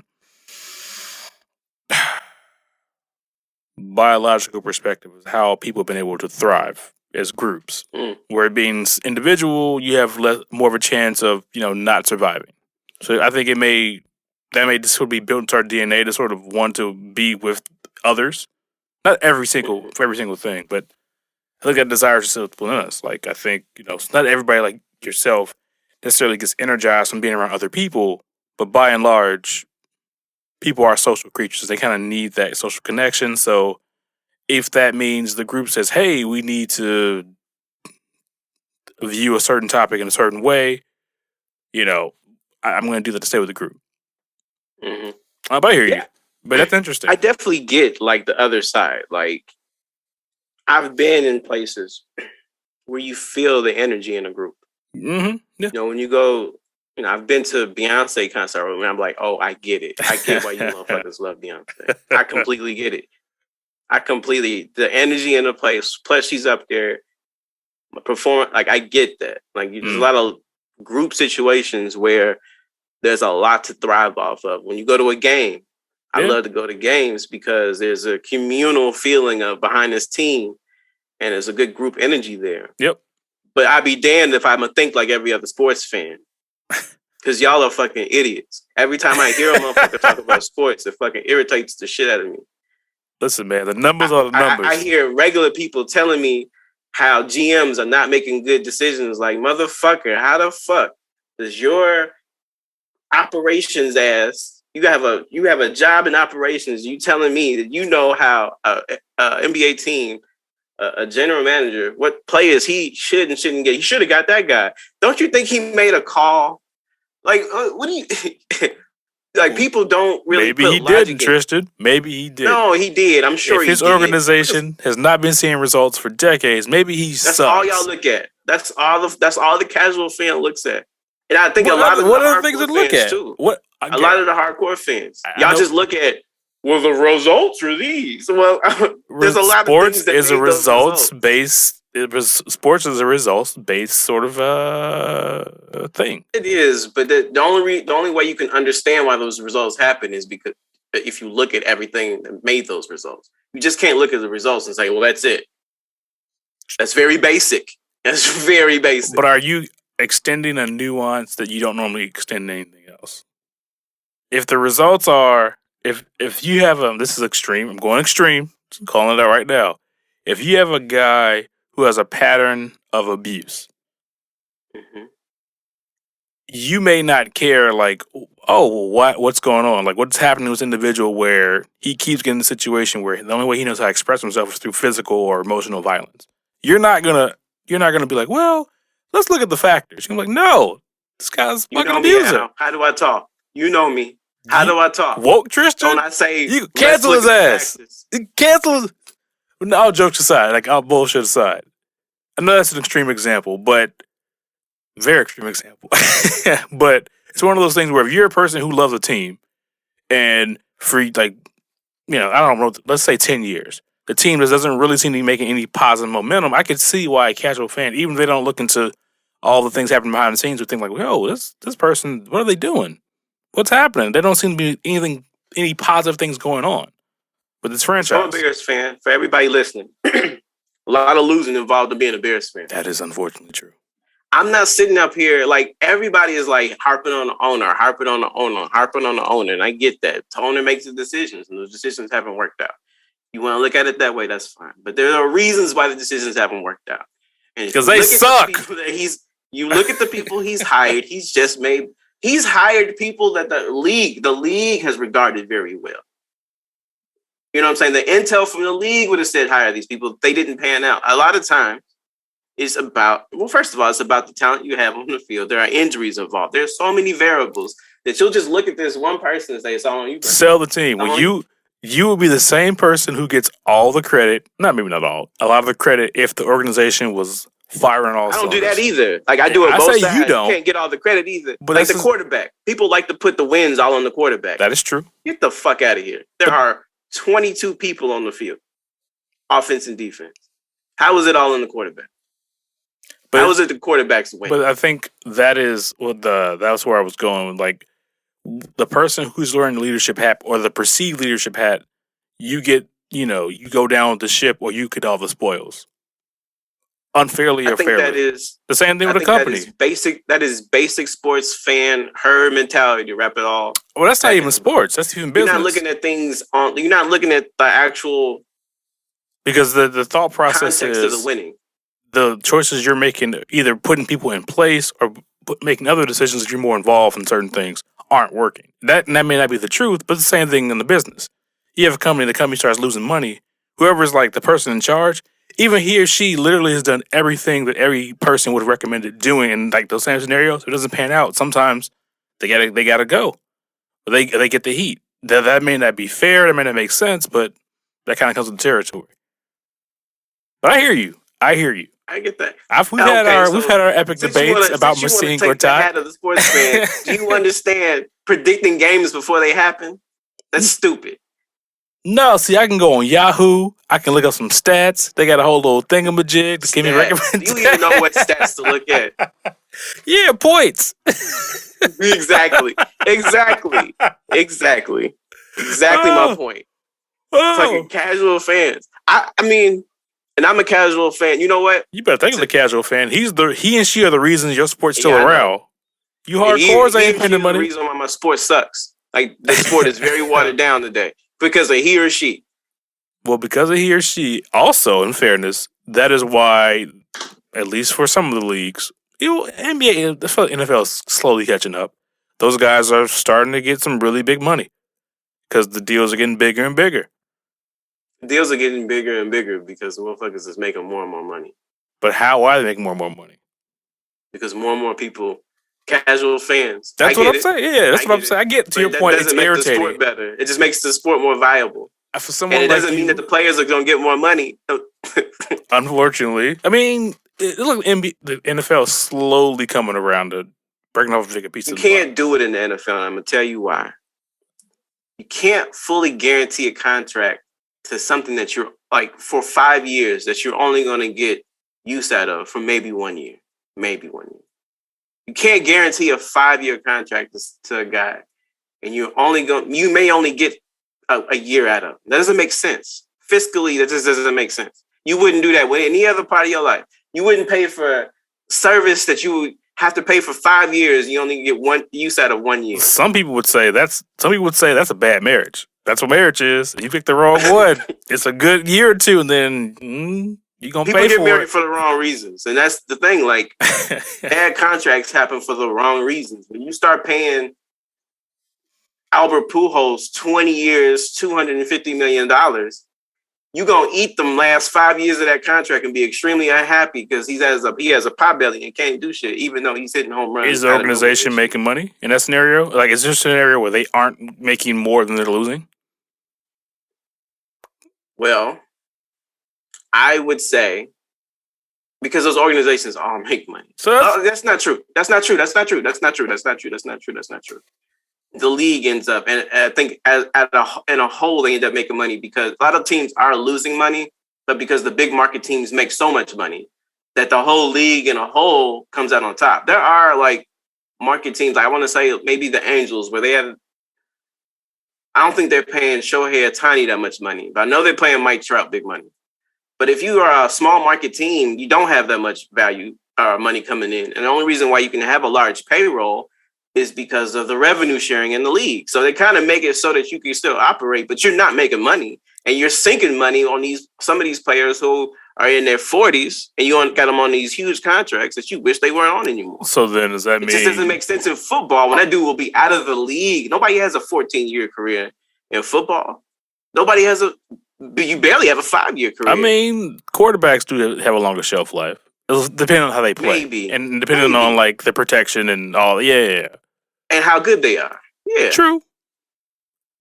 B: biological perspective, is how people have been able to thrive as groups. Where being individual, you have more of a chance of not surviving. So I think that may just sort of be built into our DNA to sort of want to be with others. Not for every single thing, but I think that desire is still within us. Like I think not everybody like yourself necessarily gets energized from being around other people, but by and large, people are social creatures. They kind of need that social connection. So if that means the group says, "Hey, we need to view a certain topic in a certain way," I'm going to do that to stay with the group. But I hear you. But that's interesting.
A: I definitely get like the other side. Like I've been in places where you feel the energy in a group.
B: Yeah.
A: When you go, I've been to Beyonce concert and I'm like, oh, I get it. I get why you motherfuckers love Beyonce. I completely get it. The energy in the place. Plus, she's up there performing. Like I get that. Like there's a lot of group situations where there's a lot to thrive off of. When you go to a game, I love to go to games because there's a communal feeling of behind this team and there's a good group energy there.
B: Yep.
A: But I'd be damned if I'm going to think like every other sports fan. Because y'all are fucking idiots. Every time I hear a motherfucker talk about sports, it fucking irritates the shit out of me.
B: Listen, man, the numbers are the numbers.
A: I hear regular people telling me how GMs are not making good decisions. Like, motherfucker, how the fuck does your operations ass, you have a job in operations, you telling me that you know how a NBA team, a general manager, what players he should and shouldn't get. He should have got that guy. Don't you think he made a call? Like, what do you... Like, people don't really
B: Maybe he didn't, Tristan. Maybe he did.
A: No, he did. I'm sure
B: if his organization has not been seeing results for decades, maybe he sucks.
A: That's all y'all look at. That's all the casual fan looks at. And I think
B: what
A: a lot of the
B: other things to look at
A: too.
B: A
A: lot of the hardcore fans. Y'all just look at, well, the results are these. Well, there's a lot of things that
B: is a results based. Sports is a results based sort of thing.
A: It is, but the only way you can understand why those results happen is because if you look at everything that made those results, you just can't look at the results and say, well, that's it. That's very basic. That's very basic.
B: But are you extending a nuance that you don't normally extend to anything else? If the results are, if you have this is extreme. I'm going extreme. I'm calling it out right now. If you have a guy who has a pattern of abuse, you may not care, like, oh, what's going on? Like, what's happening to this individual where he keeps getting in a situation where the only way he knows how to express himself is through physical or emotional violence. You're not gonna be like, well, let's look at the factors. You're like, no, this guy's
A: You
B: fucking
A: know me,
B: abuser.
A: Al. How do I talk? You know me. How do I talk?
B: Woke Tristan?
A: Don't I say,
B: You
A: let's
B: cancel
A: look
B: his
A: at the
B: ass.
A: factors?
B: Cancel his... No, all jokes aside, like, all bullshit aside. I know that's an extreme example, but very extreme example. But it's one of those things where if you're a person who loves a team and for, like, I don't know, let's say 10 years, the team just doesn't really seem to be making any positive momentum, I could see why a casual fan, even if they don't look into all the things happening behind the scenes, would think like, yo, this person, what are they doing? What's happening? There don't seem to be any positive things going on with this franchise.
A: I'm a Bears fan. For everybody listening, a lot of losing involved in being a Bears fan.
B: That is unfortunately true.
A: I'm not sitting up here like everybody is like harping on the owner, and I get that. The owner makes the decisions, and those decisions haven't worked out. You want to look at it that way, that's fine. But there are reasons why the decisions haven't worked out.
B: Because they suck.
A: You look at the people he's hired. He's hired people that the league has regarded very well. You know what I'm saying? The intel from the league would have said hire these people. They didn't pan out. A lot of times, first of all, it's about the talent you have on the field. There are injuries involved. There's so many variables that you'll just look at this one person and say, it's all on you.
B: Sell the team. When you will be the same person who gets all the credit, maybe not all, a lot of the credit if the organization was firing all.
A: I don't do that either. Like I do it both sides. You can't get all the credit either. But like the quarterback. People like to put the wins all on the quarterback.
B: That is true.
A: Get the fuck out of here. There are 22 people on the field. Offense and defense. How is it all in the quarterback? How was it the quarterback's win?
B: But I think that is that's where I was going. Like the person who's wearing the leadership hat or the perceived leadership hat, you get, you go down with the ship or you get all the spoils. Unfairly or fairly.
A: That is
B: the same thing with the company.
A: That is basic sports fan herd mentality to wrap it all.
B: Well, that's not even sports. That's even business.
A: You're not looking at things you're not looking at the actual,
B: because the thought process
A: context
B: is
A: of the winning.
B: The choices you're making, either putting people in place or making other decisions that you're more involved in certain things, aren't working. That may not be the truth, but it's the same thing in the business. You have a company, the company starts losing money. Whoever's like the person in charge, even he or she literally has done everything that every person would have recommended doing in like those same scenarios. It doesn't pan out. Sometimes they gotta go. But they get the heat. That may not be fair. That may not make sense, but that kind of comes with the territory. But I hear you.
A: I get that.
B: We've had our epic debates about Machine or
A: Hat of the sports fan. Do you understand predicting games before they happen? That's stupid.
B: No, see, I can go on Yahoo. I can look up some stats. They got a whole little thingamajig to give me recommendations.
A: You even know what stats to look at.
B: Yeah, points.
A: Exactly. My point. Fucking casual fans. I mean. And I'm a casual fan. You know what?
B: You better think of the casual fan. He and she are the reasons your sport's still around. You hardcores ain't spending money.
A: The reason why my sport sucks. Like the sport is very watered down today because of he or she.
B: Well, because of he or she. Also, in fairness, that is why, at least for some of the leagues, NBA, the NFL is slowly catching up. Those guys are starting to get some really big money because the deals are getting bigger and bigger.
A: Deals are getting bigger and bigger because the motherfuckers is making more and more money.
B: But why are they making more and more money?
A: Because more and more people, casual fans.
B: That's what I'm saying. Yeah, that's what I'm saying. I get to your point. It's irritating.
A: The sport better. It just makes the sport more viable.
B: For someone
A: and it doesn't mean that the players are going to get more money.
B: Unfortunately. I mean, the NFL is slowly coming around to breaking off a bigger piece of the pie.
A: You can't do it in the NFL, and I'm going to tell you why. You can't fully guarantee a contract to something that you're like for 5 years that you're only going to get use out of for maybe 1 year. You can't guarantee a 5-year contract to a guy and you may only get a year out of it. That doesn't make sense. Fiscally, that just doesn't make sense. You wouldn't do that with any other part of your life. You wouldn't pay for service that you would have to pay for 5 years. You only get one use out of 1 year.
B: Some people would say that's a bad marriage. That's what marriage is. You pick the wrong one. It's a good year or two, and then You gonna
A: People
B: pay
A: get
B: for
A: married
B: it.
A: for the wrong reasons, and that's the thing. Like, bad contracts happen for the wrong reasons. When you start paying Albert Pujols 20 years, $250 million, you gonna eat them last 5 years of that contract and be extremely unhappy because he has a pot belly and can't do shit, even though he's hitting home runs.
B: Is the organization making money in that scenario? Like, is there a scenario where they aren't making more than they're losing?
A: Well, I would say because those organizations all make money.
B: So
A: that's not true. That's not true. That's not true. That's not true. That's not true. That's not true. That's not true. The league ends up, and I think in a whole, they end up making money because a lot of teams are losing money, but because the big market teams make so much money that the whole league in a whole comes out on top. There are like market teams. I want to say maybe the Angels, where they have. I don't think they're paying Shohei Ohtani that much money, but I know they're paying Mike Trout big money. But if you are a small market team, you don't have that much value money coming in, and the only reason why you can have a large payroll is because of the revenue sharing in the league. So they kind of make it so that you can still operate, but you're not making money, and you're sinking money on some of these players who are in their 40s, and you got them on these huge contracts that you wish they weren't on anymore.
B: So then does that mean...
A: It just doesn't make sense in football when that dude will be out of the league. Nobody has a 14-year career in football. Nobody has you barely have a 5-year career.
B: I mean, quarterbacks do have a longer shelf life. It'll depend on how they play.
A: Maybe.
B: And depending on, like, the protection and all. Yeah.
A: And how good they are. Yeah.
B: True.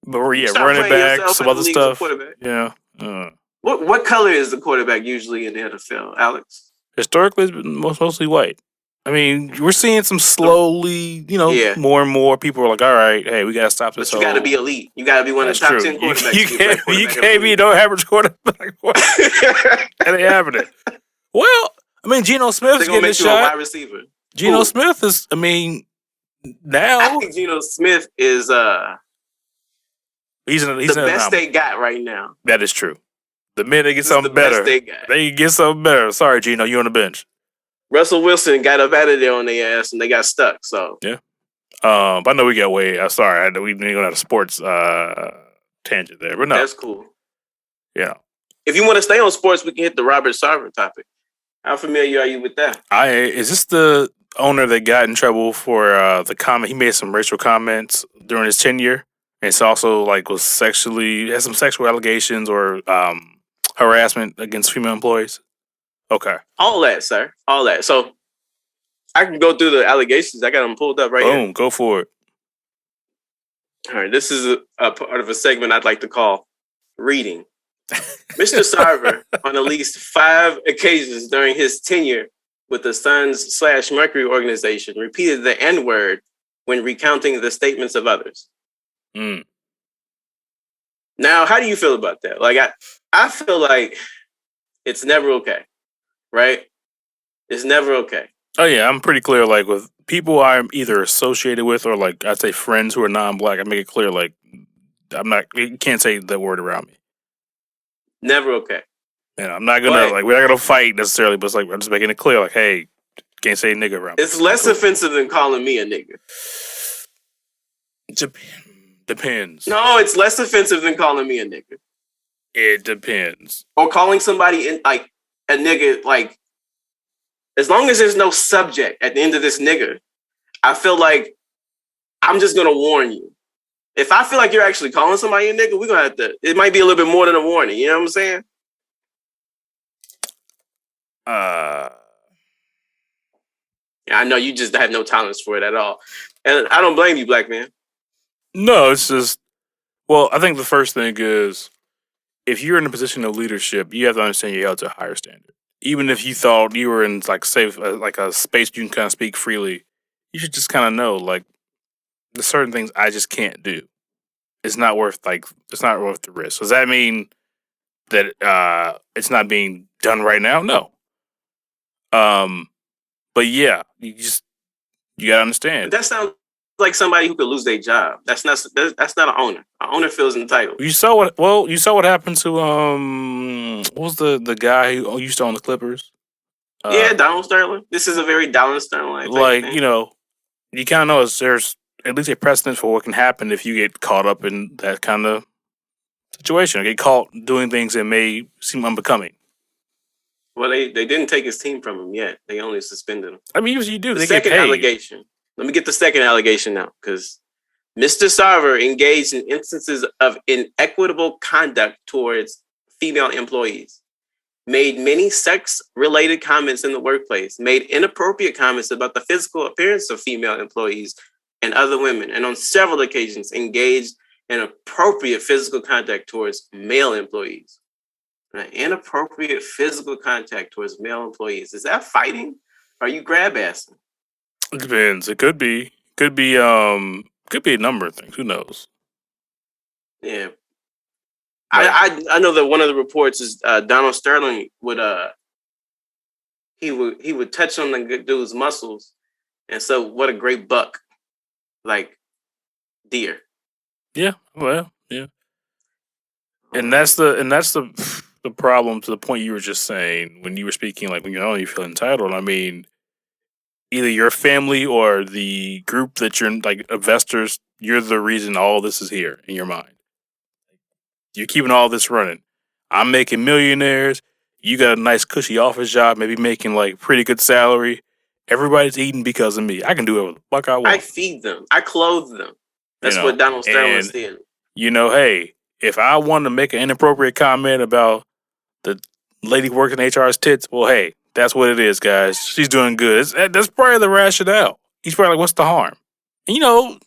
B: But, running back, some other stuff. Yeah.
A: What color is the quarterback usually in the NFL, Alex?
B: Historically, it's been mostly white. I mean, we're seeing some slowly, more and more people are like, all right, hey, we got to stop this.
A: But you got to be elite. You got to be one of the top 10 quarterbacks.
B: You can't be no average quarterback. That ain't happening. Well, I mean, Geno Smith's getting a shot.
A: A wide receiver.
B: Geno Smith is, I mean, now.
A: I think Geno Smith is
B: he's
A: the best they got right now.
B: That is true. The minute they get something better, they get something better. Sorry, Geno, you on the bench.
A: Russell Wilson got up out of there on their ass and they got stuck. So
B: yeah, but I know we got way. Sorry, we didn't go down a sports tangent there, but no,
A: that's cool.
B: Yeah,
A: if you want to stay on sports, we can hit the Robert Sarver topic. How familiar are you with that?
B: Is this the owner that got in trouble for the comment? He made some racial comments during his tenure, and it's also like had some sexual allegations or harassment against female employees. Okay.
A: All that, sir. All that. So I can go through the allegations. I got them pulled up right here.
B: Boom. Go for it.
A: All right. This is a part of a segment I'd like to call Reading. Mr. Sarver, on at least 5 occasions during his tenure with the Suns/Mercury organization, repeated the N-word when recounting the statements of others.
B: Mm.
A: Now, how do you feel about that? Like, I feel like it's never okay. Right? It's never okay.
B: Oh, yeah. I'm pretty clear. Like, with people I'm either associated with or, like, I'd say friends who are non-black, I make it clear, like, you can't say that word around me.
A: Never okay.
B: Yeah, I'm not gonna, we're not gonna fight necessarily, but it's like, I'm just making it clear, like, hey, can't say nigga around me.
A: It's less offensive than calling me a nigga.
B: Depends.
A: No, it's less offensive than calling me a nigga.
B: It depends.
A: Or calling somebody a nigga, like, as long as there's no subject at the end of this nigga, I feel like I'm just going to warn you. If I feel like you're actually calling somebody a nigga, we're going to have to, it might be a little bit more than a warning. You know what I'm saying? Yeah, I know you just have no tolerance for it at all. And I don't blame you, black man.
B: No, it's just, well, I think the first thing is, if you're in a position of leadership, you have to understand you're held to a higher standard. Even if you thought you were in like a space you can kind of speak freely, you should just kind of know like there's certain things I just can't do. It's not worth the risk. Does that mean that it's not being done right now? No. But yeah, you gotta understand.
A: But that sounds like somebody who could lose their job. That's not an owner. An owner feels entitled.
B: You saw what happened to what was the guy who used to own the Clippers?
A: Donald Sterling. This is a very Donald Sterling
B: like thing. You kind of know there's at least a precedent for what can happen if you get caught up in that kind of situation. Get caught doing things that may seem unbecoming.
A: Well, they didn't take his team from him yet. They only suspended him.
B: I mean, usually you do.
A: The
B: They get
A: second
B: paid.
A: allegation. Let me get the second allegation now, because Mr. Sarver engaged in instances of inequitable conduct towards female employees, made many sex-related comments in the workplace, made inappropriate comments about the physical appearance of female employees and other women, and on several occasions engaged in appropriate physical contact towards male employees. Inappropriate physical contact towards male employees. Is that fighting? Or are you grab-assing?
B: It depends. It could be. Could be a number of things. Who knows?
A: Yeah. I know that one of the reports is Donald Sterling would he would touch on the dude's muscles, and so what a great buck, like deer.
B: Yeah. Well. Yeah. And that's the problem, to the point you were just saying when you were speaking, like when you feel entitled. I mean, either your family or the group that you're like investors, you're the reason all this is here in your mind. You're keeping all this running. I'm making millionaires. You got a nice cushy office job, maybe making like pretty good salary. Everybody's eating because of me. I can do whatever the fuck I want.
A: I feed them. I clothe them. That's what Donald Sterling did.
B: Hey, if I want to make an inappropriate comment about the lady working HR's tits, well, hey, that's what it is, guys. She's doing good. That's probably the rationale. He's probably like, what's the harm? And,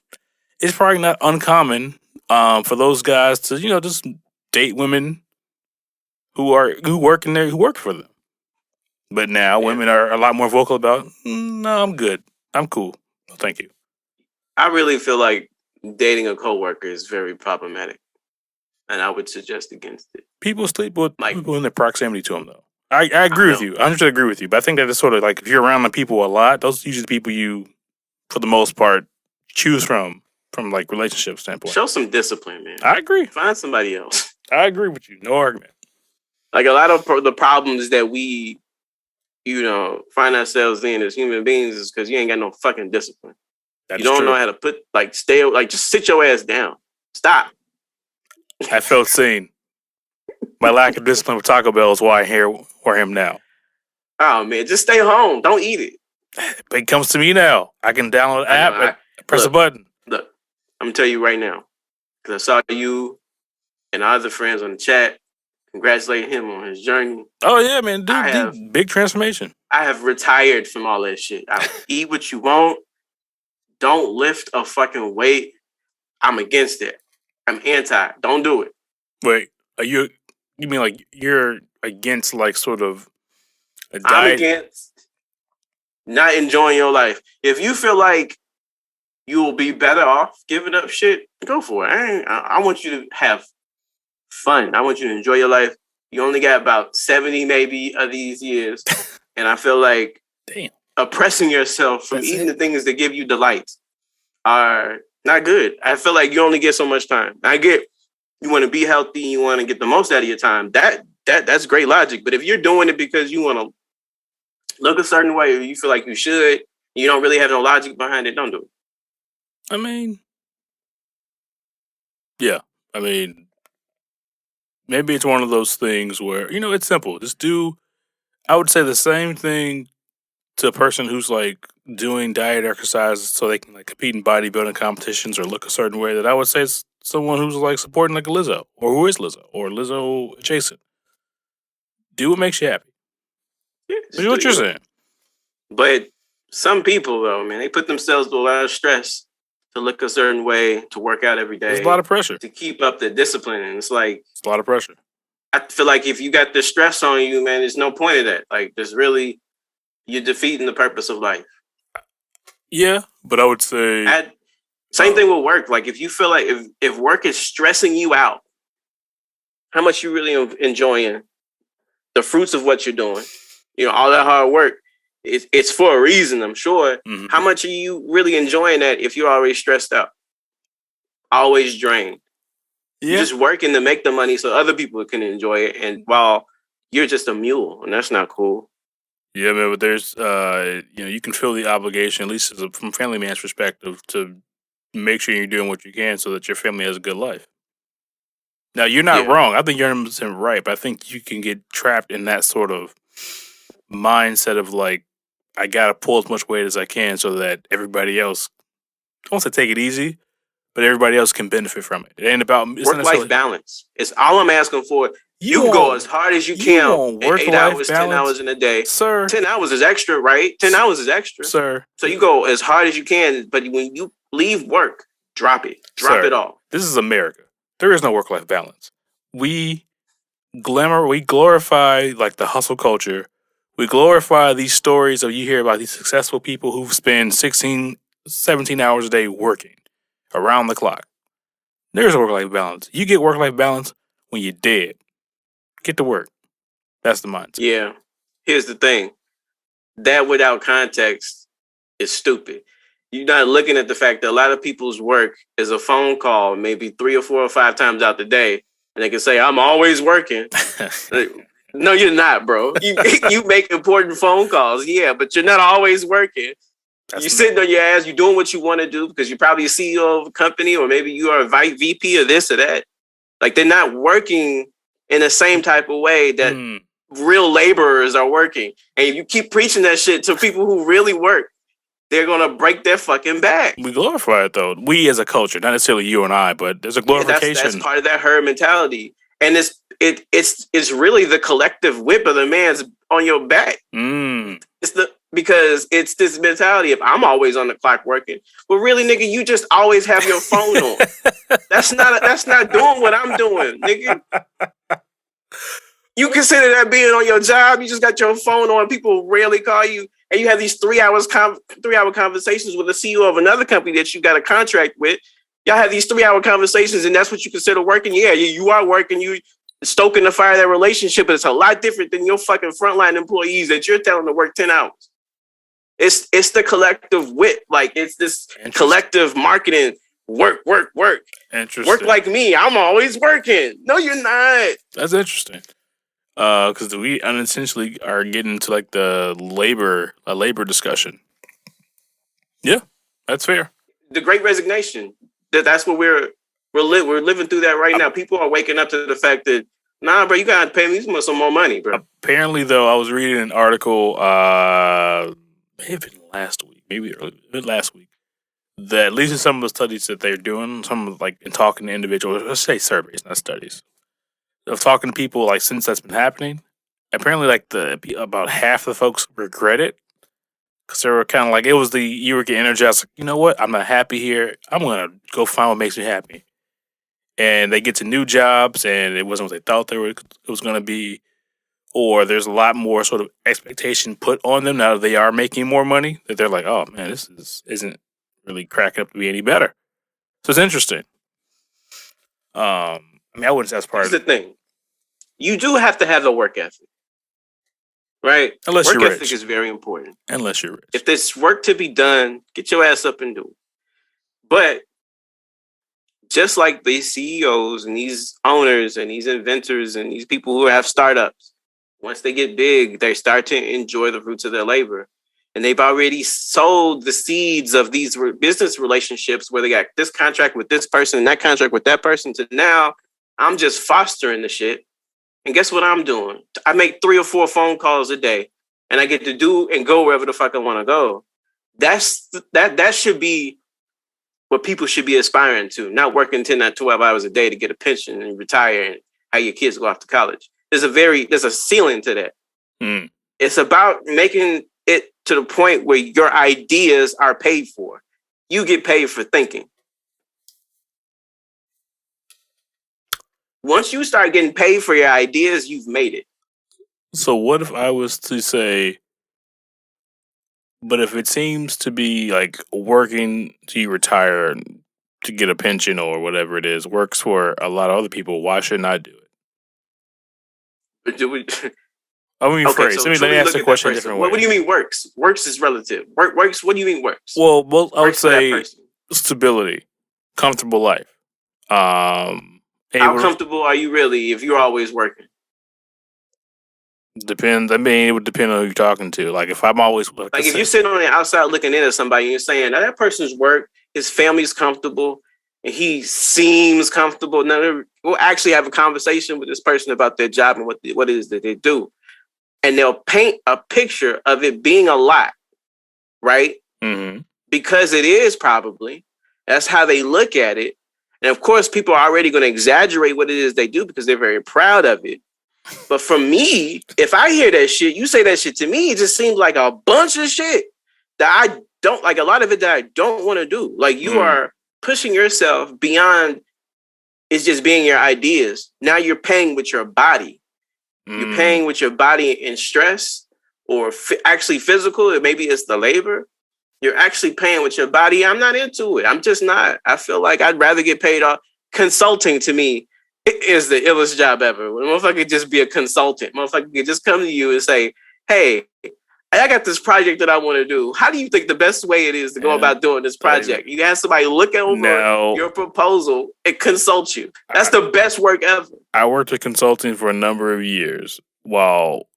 B: it's probably not uncommon for those guys to, just date women who work for them. But now women are a lot more vocal about, no, I'm good. I'm cool. No, thank you.
A: I really feel like dating a coworker is very problematic, and I would suggest against it.
B: People sleep with people in their proximity to them, though. I agree with you. I 100% agree with you. But I think that it's sort of like if you're around the people a lot, those are usually the people you, for the most part, choose from like relationship standpoint.
A: Show some discipline, man.
B: I agree.
A: Find somebody else.
B: I agree with you. No argument.
A: Like a lot of the problems that we, find ourselves in as human beings is because you ain't got no fucking discipline. You don't know how to just sit your ass down. Stop.
B: I felt seen. My lack of discipline with Taco Bell is why I hear where I am now.
A: Oh, man, just stay home. Don't eat it.
B: But it comes to me now. I can download the app and press a button.
A: Look, I'm going to tell you right now, because I saw you and our other friends on the chat congratulating him on his journey.
B: Oh, yeah, man. Dude, big transformation.
A: I have retired from all that shit. I eat what you want. Don't lift a fucking weight. I'm against it. I'm anti. Don't do it.
B: Wait, you mean like you're against like sort of a diet?
A: I'm against not enjoying your life. If you feel like you will be better off giving up shit, go for it. I want you to have fun. I want you to enjoy your life. You only got about 70 maybe of these years. And I feel like oppressing yourself from eating the things that give you delight are not good. I feel like you only get so much time. I get you want to be healthy, you want to get the most out of your time. That's great logic. But if you're doing it because you want to look a certain way or you feel like you should, you don't really have no logic behind it, don't do it.
B: I mean, yeah. I mean, maybe it's one of those things where, it's simple. Just I would say the same thing to a person who's like doing diet exercises so they can like compete in bodybuilding competitions or look a certain way, that I would say it's someone who's like supporting like a Lizzo or who is Lizzo or Lizzo adjacent. Do what makes you happy.
A: Yeah,
B: that's what you're saying.
A: But some people though, man, they put themselves to a lot of stress to look a certain way, to work out every day.
B: There's a lot of pressure
A: to keep up the discipline, and it's a
B: lot of pressure.
A: I feel like if you got the stress on you, man, there's no point of that. Like, you're defeating the purpose of life.
B: Yeah, but I would say
A: same thing with work. Like, if you feel like if work is stressing you out, how much you really enjoying the fruits of what you're doing? All that hard work. It's for a reason, I'm sure. Mm-hmm. How much are you really enjoying that if you're already stressed out? Always drained. Yeah. You're just working to make the money so other people can enjoy it. And while you're just a mule, and that's not cool.
B: Yeah, man, but there's, you can feel the obligation, at least from a family man's perspective, to make sure you're doing what you can so that your family has a good life. Now, you're not wrong. I think you're 100% right, but I think you can get trapped in that sort of mindset of like, I gotta pull as much weight as I can so that everybody else, I won't say take it easy, but everybody else can benefit from it. It ain't about, it's not
A: Work-life
B: necessarily,
A: balance. It's all I'm asking for.
B: you
A: You can go
B: want,
A: as hard as you
B: you
A: can
B: want
A: in
B: work
A: 8
B: life
A: hours, 10
B: balance,
A: hours in a day.
B: sir.
A: 10 hours is extra, right? 10 hours is extra.
B: Sir.
A: So you go as hard as you can, but when you leave work, drop it. Drop it all.
B: This is America. There is no work life balance. We glorify like the hustle culture. We glorify these stories of you hear about these successful people who spend 16, 17 hours a day working around the clock. There's a work life balance. You get work life balance when you're dead. Get to work. That's the mindset.
A: Yeah. Here's the thing. That without context is stupid. You're not looking at the fact that a lot of people's work is a phone call, maybe 3 or 4 or 5 times out the day, and they can say, "I'm always working." No, you're not, bro. You make important phone calls, yeah, but you're not always working. You're sitting on your ass. You're doing what you want to do because you're probably a CEO of a company, or maybe you are a VP of this or that. Like they're not working in the same type of way that real laborers are working. And if you keep preaching that shit to people who really work, they're gonna break their fucking back.
B: We glorify it though. We as a culture, not necessarily you and I, but there's a glorification.
A: That's part of that herd mentality, and it's really the collective whip of the man's on your back. Because it's this mentality of I'm always on the clock working. But really, nigga, you just always have your phone on. That's not doing what I'm doing, nigga. You consider that being on your job? You just got your phone on. People rarely call you, and you have these 3-hour conversations with the CEO of another company that you got a contract with. Y'all have these 3-hour conversations, and that's what you consider working. Yeah, you are working. You stoking the fire of that relationship, but it's a lot different than your fucking frontline employees that you're telling to work 10 hours. It's the collective wit. Like it's this collective marketing. Work.
B: Interesting.
A: Work like me. I'm always working. No, you're not.
B: That's interesting. Because we unintentionally are getting into like the labor discussion. Yeah, that's fair.
A: The Great Resignation. That's what we're living through that right now. People are waking up to the fact that nah, bro, you gotta pay me some more money, bro.
B: Apparently, though, I was reading an article. May have been last week, maybe last week. That at least in some of the studies that they're doing, some of like in talking to individuals, let's say surveys, not studies, of talking to people like since that's been happening. Apparently, like about half the folks regret it because they were kind of like you were getting energized. Like, you know what? I'm not happy here. I'm gonna go find what makes me happy. And they get to new jobs, and it wasn't what they thought it was gonna be. Or there's a lot more sort of expectation put on them now that they are making more money, that they're like, oh man, this isn't really cracking up to be any better. So it's interesting. I wouldn't say that's part of
A: the thing. You do have to have a work ethic, right?
B: Unless
A: work
B: you're rich.
A: ethic is very important.
B: Unless you're rich.
A: If there's work to be done, get your ass up and do it. But just like these CEOs and these owners and these inventors and these people who have startups, once they get big, they start to enjoy the fruits of their labor. And they've already sowed the seeds of these business relationships where they got this contract with this person and that contract with that person to now I'm just fostering the shit. And guess what I'm doing? I make 3 or 4 phone calls a day and I get to do and go wherever the fuck I want to go. That should be what people should be aspiring to, not working 10 or 12 hours a day to get a pension and retire and have your kids go off to college. There's a ceiling to that. It's about making it to the point where your ideas are paid for. You get paid for thinking. Once you start getting paid for your ideas, you've made it.
B: So what if I was to say, but if it seems to be like working to retire to get a pension or whatever it is, works for a lot of other people, why shouldn't I do it? Let me ask the question a different way.
A: What do you mean works? Works is relative. Works. What do you mean works?
B: Well, I would say stability, comfortable life. How
A: comfortable are you really if you're always working?
B: Depends. I mean, it would depend on who you're talking to. Like if I'm always
A: like if you're sitting on the outside looking in at somebody and you're saying, now that person's work, his family's comfortable, and he seems comfortable. Now we'll actually have a conversation with this person about their job and what it is that they do. and they'll paint a picture of it being a lot, right?
B: Mm-hmm.
A: Because it is probably. That's how they look at it. And of course, people are already going to exaggerate what it is they do because they're very proud of it. But for me, if I hear that shit, you say that shit to me, it just seems like a bunch of shit that I don't like, a lot of it that I don't want to do. Like you are pushing yourself beyond it's just being your ideas. Now you're paying with your body. You're paying with your body in stress or actually physical. Maybe it's the labor. You're actually paying with your body. I'm not into it. I'm just not. I feel like I'd rather get paid off. Consulting to me is the illest job ever. When a motherfucker could just be a consultant. Motherfucker could just come to you and say, hey, I got this project that I want to do. How do you think the best way it is to go about doing this project? You have somebody look over your proposal and consult you. That's the best work ever.
B: I worked at consulting for a number of years. While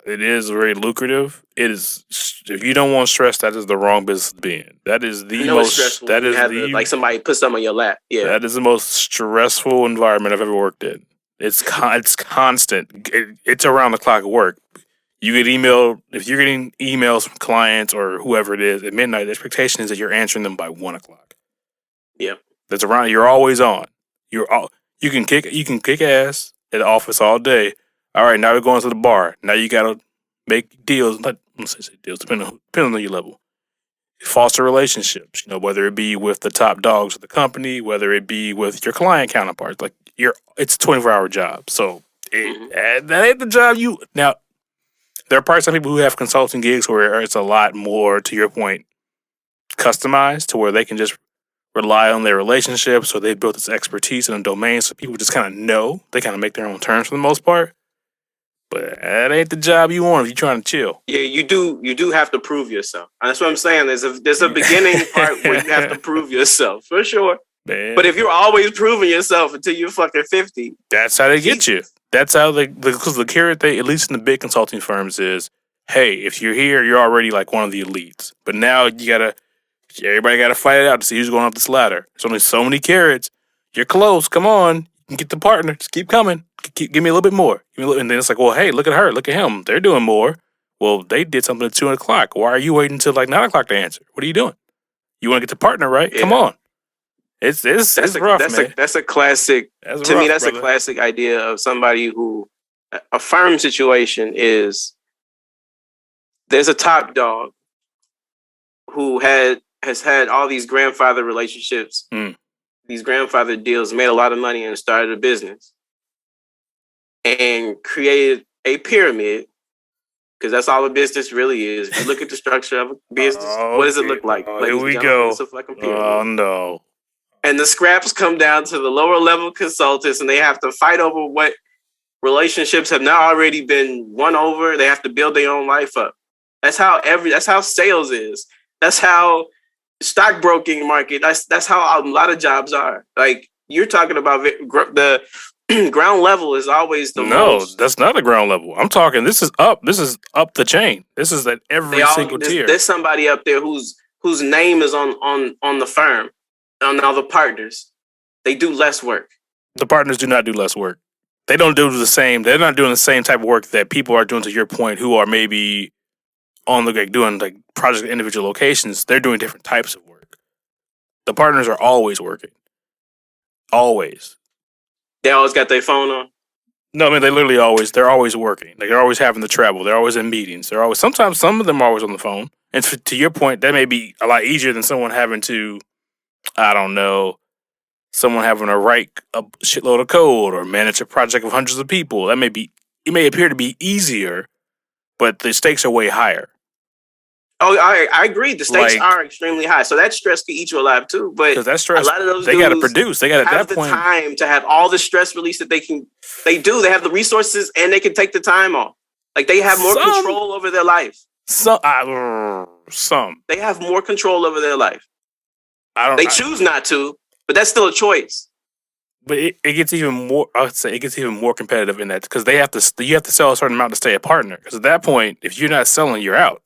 B: it is very lucrative, it is. If you don't want stress, that is the wrong business to be in. That is the most stressful. That is
A: like somebody put something on your lap. Yeah,
B: that is the most stressful environment I've ever worked in. It's constant. It's around the clock work. You get if you're getting emails from clients or whoever it is at midnight, the expectation is that you're answering them by 1 o'clock.
A: Yep.
B: That's around. You're always on. You can kick ass at the office all day. All right, now we're going to the bar. Now you gotta make deals. Let's say deals, depending on your level. Foster relationships. Whether it be with the top dogs of the company, whether it be with your client counterparts. Like it's a 24-hour job. So that ain't the job you now. There are parts of people who have consulting gigs where it's a lot more, to your point, customized to where they can just rely on their relationships or they built this expertise in a domain so people just kind of know. They kind of make their own terms for the most part. But that ain't the job you want if you're trying to chill.
A: Yeah, you do have to prove yourself. That's what I'm saying. There's a beginning part where you have to prove yourself, for sure. Man. But if you're always proving yourself until you're fucking 50.
B: That's how they get you. That's how because the carrot at least in the big consulting firms is, hey, if you're here, you're already like one of the elites. But now everybody gotta fight it out to see who's going up this ladder. There's only so many carrots. You're close. Come on. You can get the partner. Just keep coming. Give me a little bit more. And then it's like, well, hey, look at her. Look at him. They're doing more. Well, they did something at 2 o'clock. Why are you waiting until like 9 o'clock to answer? What are you doing? You want to get the partner, right? Yeah. Come on. It's rough, man.
A: That's a classic. To me, that's a classic idea of somebody who a firm situation is. There's a top dog who has had all these grandfather relationships, these grandfather deals, made a lot of money and started a business and created a pyramid. Because that's all a business really is. If you look at the structure of a business, what does it look like?
B: Here we go.
A: It's a fucking pyramid.
B: Oh no.
A: And the scraps come down to the lower level consultants and they have to fight over what relationships have now already been won over. They have to build their own life up. That's how sales is. That's how stockbroking market. That's how a lot of jobs are. Like you're talking about the ground level is always the most.
B: No, that's not a ground level. I'm talking. This is up. This is up the chain. This is at every single tier.
A: There's somebody up there whose name is on the firm. On all the partners, they do less work.
B: The partners do not do less work. They don't do the same. They're not doing the same type of work that people are doing. To your point, who are maybe on the doing like project individual locations. They're doing different types of work. The partners are always working. Always.
A: They always got their phone on.
B: No, I mean they're always working. Like, they're always having to travel. They're always in meetings. Sometimes some of them are always on the phone. And to your point, that may be a lot easier than someone having to. I don't know, someone having to write a shitload of code or manage a project of hundreds of people. It may appear to be easier, but the stakes are way higher.
A: Oh, I agree. The stakes are extremely high. So that stress can eat you alive too. But
B: because that stress,
A: a lot of those
B: they got to produce. They got
A: at that point time to have all the stress release that they can. They do. They have the resources and they can take the time off. Like they have more control over their life.
B: Some.
A: They have more control over their life. They choose not to, but that's still a choice.
B: But it gets even more. I would say it gets even more competitive in that because you have to sell a certain amount to stay a partner. Because at that point, if you're not selling, you're out.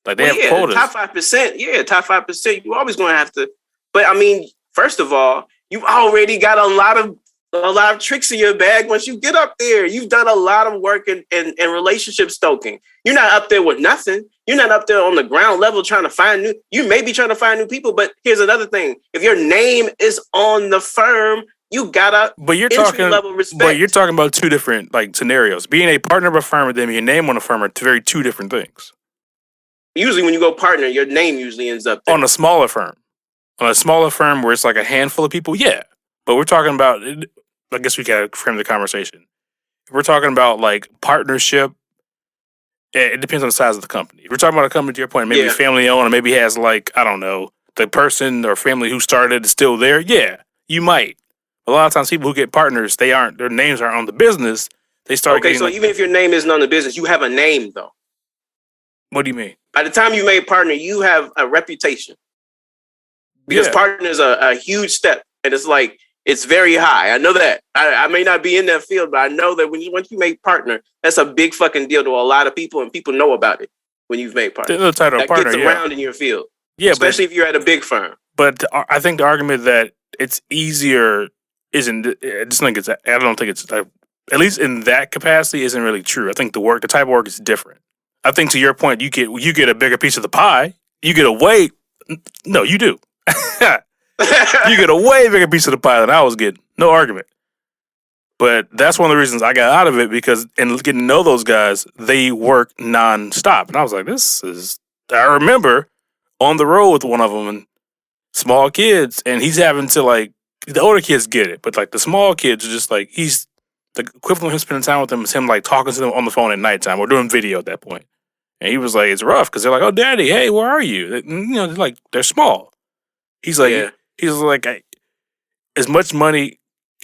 B: Like they have quotas.
A: Top 5%. Yeah, top 5%. You're always going to have to. But I mean, first of all, you already got a lot of a lot of tricks in your bag once you get up there. You've done a lot of work in relationship stoking. You're not up there with nothing. You're not up there on the ground level trying to find new. You may be trying to find new people, but here's another thing: if your name is on the firm, you gotta entry level respect.
B: But you're talking about two different like scenarios. Being a partner of a firm and then your name on a firm are two different things.
A: Usually, when you go partner, your name usually ends up there.
B: On a smaller firm. On a smaller firm where it's like a handful of people, yeah. But we're talking about, I guess we gotta frame the conversation. If we're talking about like partnership, it depends on the size of the company. If we're talking about a company, to your point, maybe family owned, or maybe has like, I don't know, the person or family who started is still there, yeah, you might. A lot of times people who get partners, their names aren't on the business. They start
A: okay, so even if your name isn't on the business, you have a name though.
B: What do you mean?
A: By the time you made partner, you have a reputation. Because partner is a huge step. And it's like, it's very high. I know that. I may not be in that field, but I know that once you make partner, that's a big fucking deal to a lot of people, and people know about it when you've made partner.
B: The title
A: that
B: partner,
A: gets around in your field.
B: Yeah,
A: especially if you're at a big firm.
B: But I think the argument that it's easier isn't. I don't think it's at least in that capacity isn't really true. I think the type of work is different. I think to your point, you get a bigger piece of the pie. You get a way. No, you do. You get a way bigger piece of the pie than I was getting. No argument. But that's one of the reasons I got out of it, because in getting to know those guys, they work nonstop. And I was like, I remember on the road with one of them and small kids, and he's having to like, the older kids get it, but like the small kids are just like, he's the equivalent of him spending time with them is him like talking to them on the phone at nighttime or doing video at that point. And he was like, it's rough because they're like, oh, daddy, hey, where are you? They're small. He's like, as much money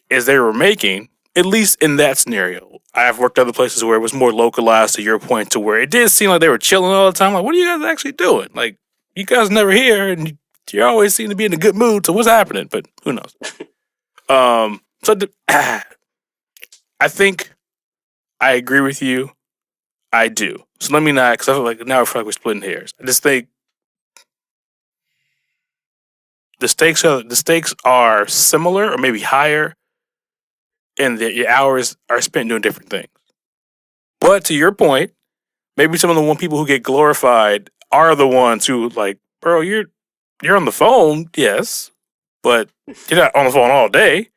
B: as they were making, at least in that scenario. I've worked other places where it was more localized, to your point, to where it did seem like they were chilling all the time. Like, what are you guys actually doing? Like, you guys never here, and you always seem to be in a good mood. So what's happening? But who knows? I think I agree with you. I do. So let me not, because I feel like now we're splitting hairs. I just think the stakes are similar or maybe higher, and your hours are spent doing different things. But to your point, maybe some of the people who get glorified are the ones who like, bro, you're on the phone, yes, but you're not on the phone all day.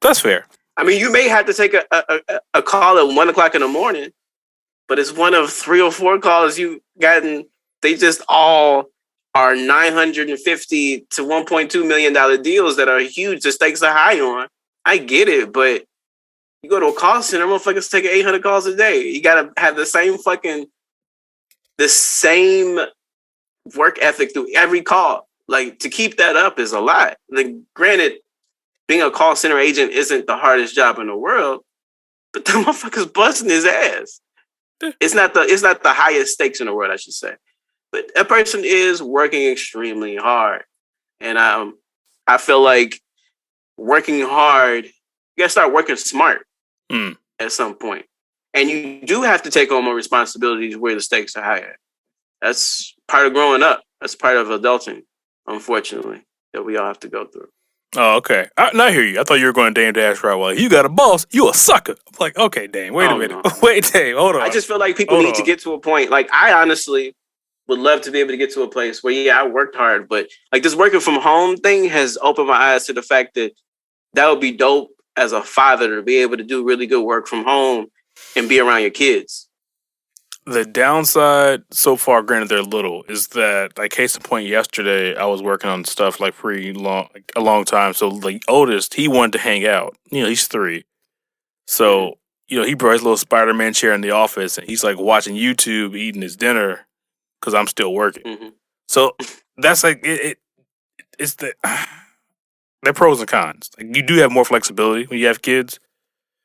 B: That's fair.
A: I mean, you may have to take a call at 1 o'clock in the morning, but it's one of 3 or 4 calls you gotten. They just all are $950 to $1.2 million deals that are huge. The stakes are high on. I get it, but you go to a call center, motherfuckers taking 800 calls a day. You gotta have the same work ethic through every call. Like, to keep that up is a lot. Like, granted, being a call center agent isn't the hardest job in the world, but the motherfucker's busting his ass. It's not the highest stakes in the world, I should say. But a person is working extremely hard. And I feel like working hard, you gotta start working smart at some point. And you do have to take on more responsibilities where the stakes are higher. That's part of growing up. That's part of adulting, unfortunately, that we all have to go through.
B: Oh, okay. I hear you. I thought you were going Dame Dash right. Well, you got a boss. You a sucker. I'm like, okay, Dame. Wait a minute. No. Wait, Dame. Hold on.
A: I just feel like people need to get to a point. Like, I honestly would love to be able to get to a place where, I worked hard, but like this working from home thing has opened my eyes to the fact that would be dope as a father to be able to do really good work from home and be around your kids.
B: The downside so far, granted they're little, is that, like, case in point, yesterday I was working on stuff like a long time. So the oldest, he wanted to hang out. He's 3. So, he brought his little Spider-Man chair in the office, and he's like watching YouTube, eating his dinner because I'm still working. Mm-hmm. So that's like it's they're pros and cons. Like, you do have more flexibility when you have kids.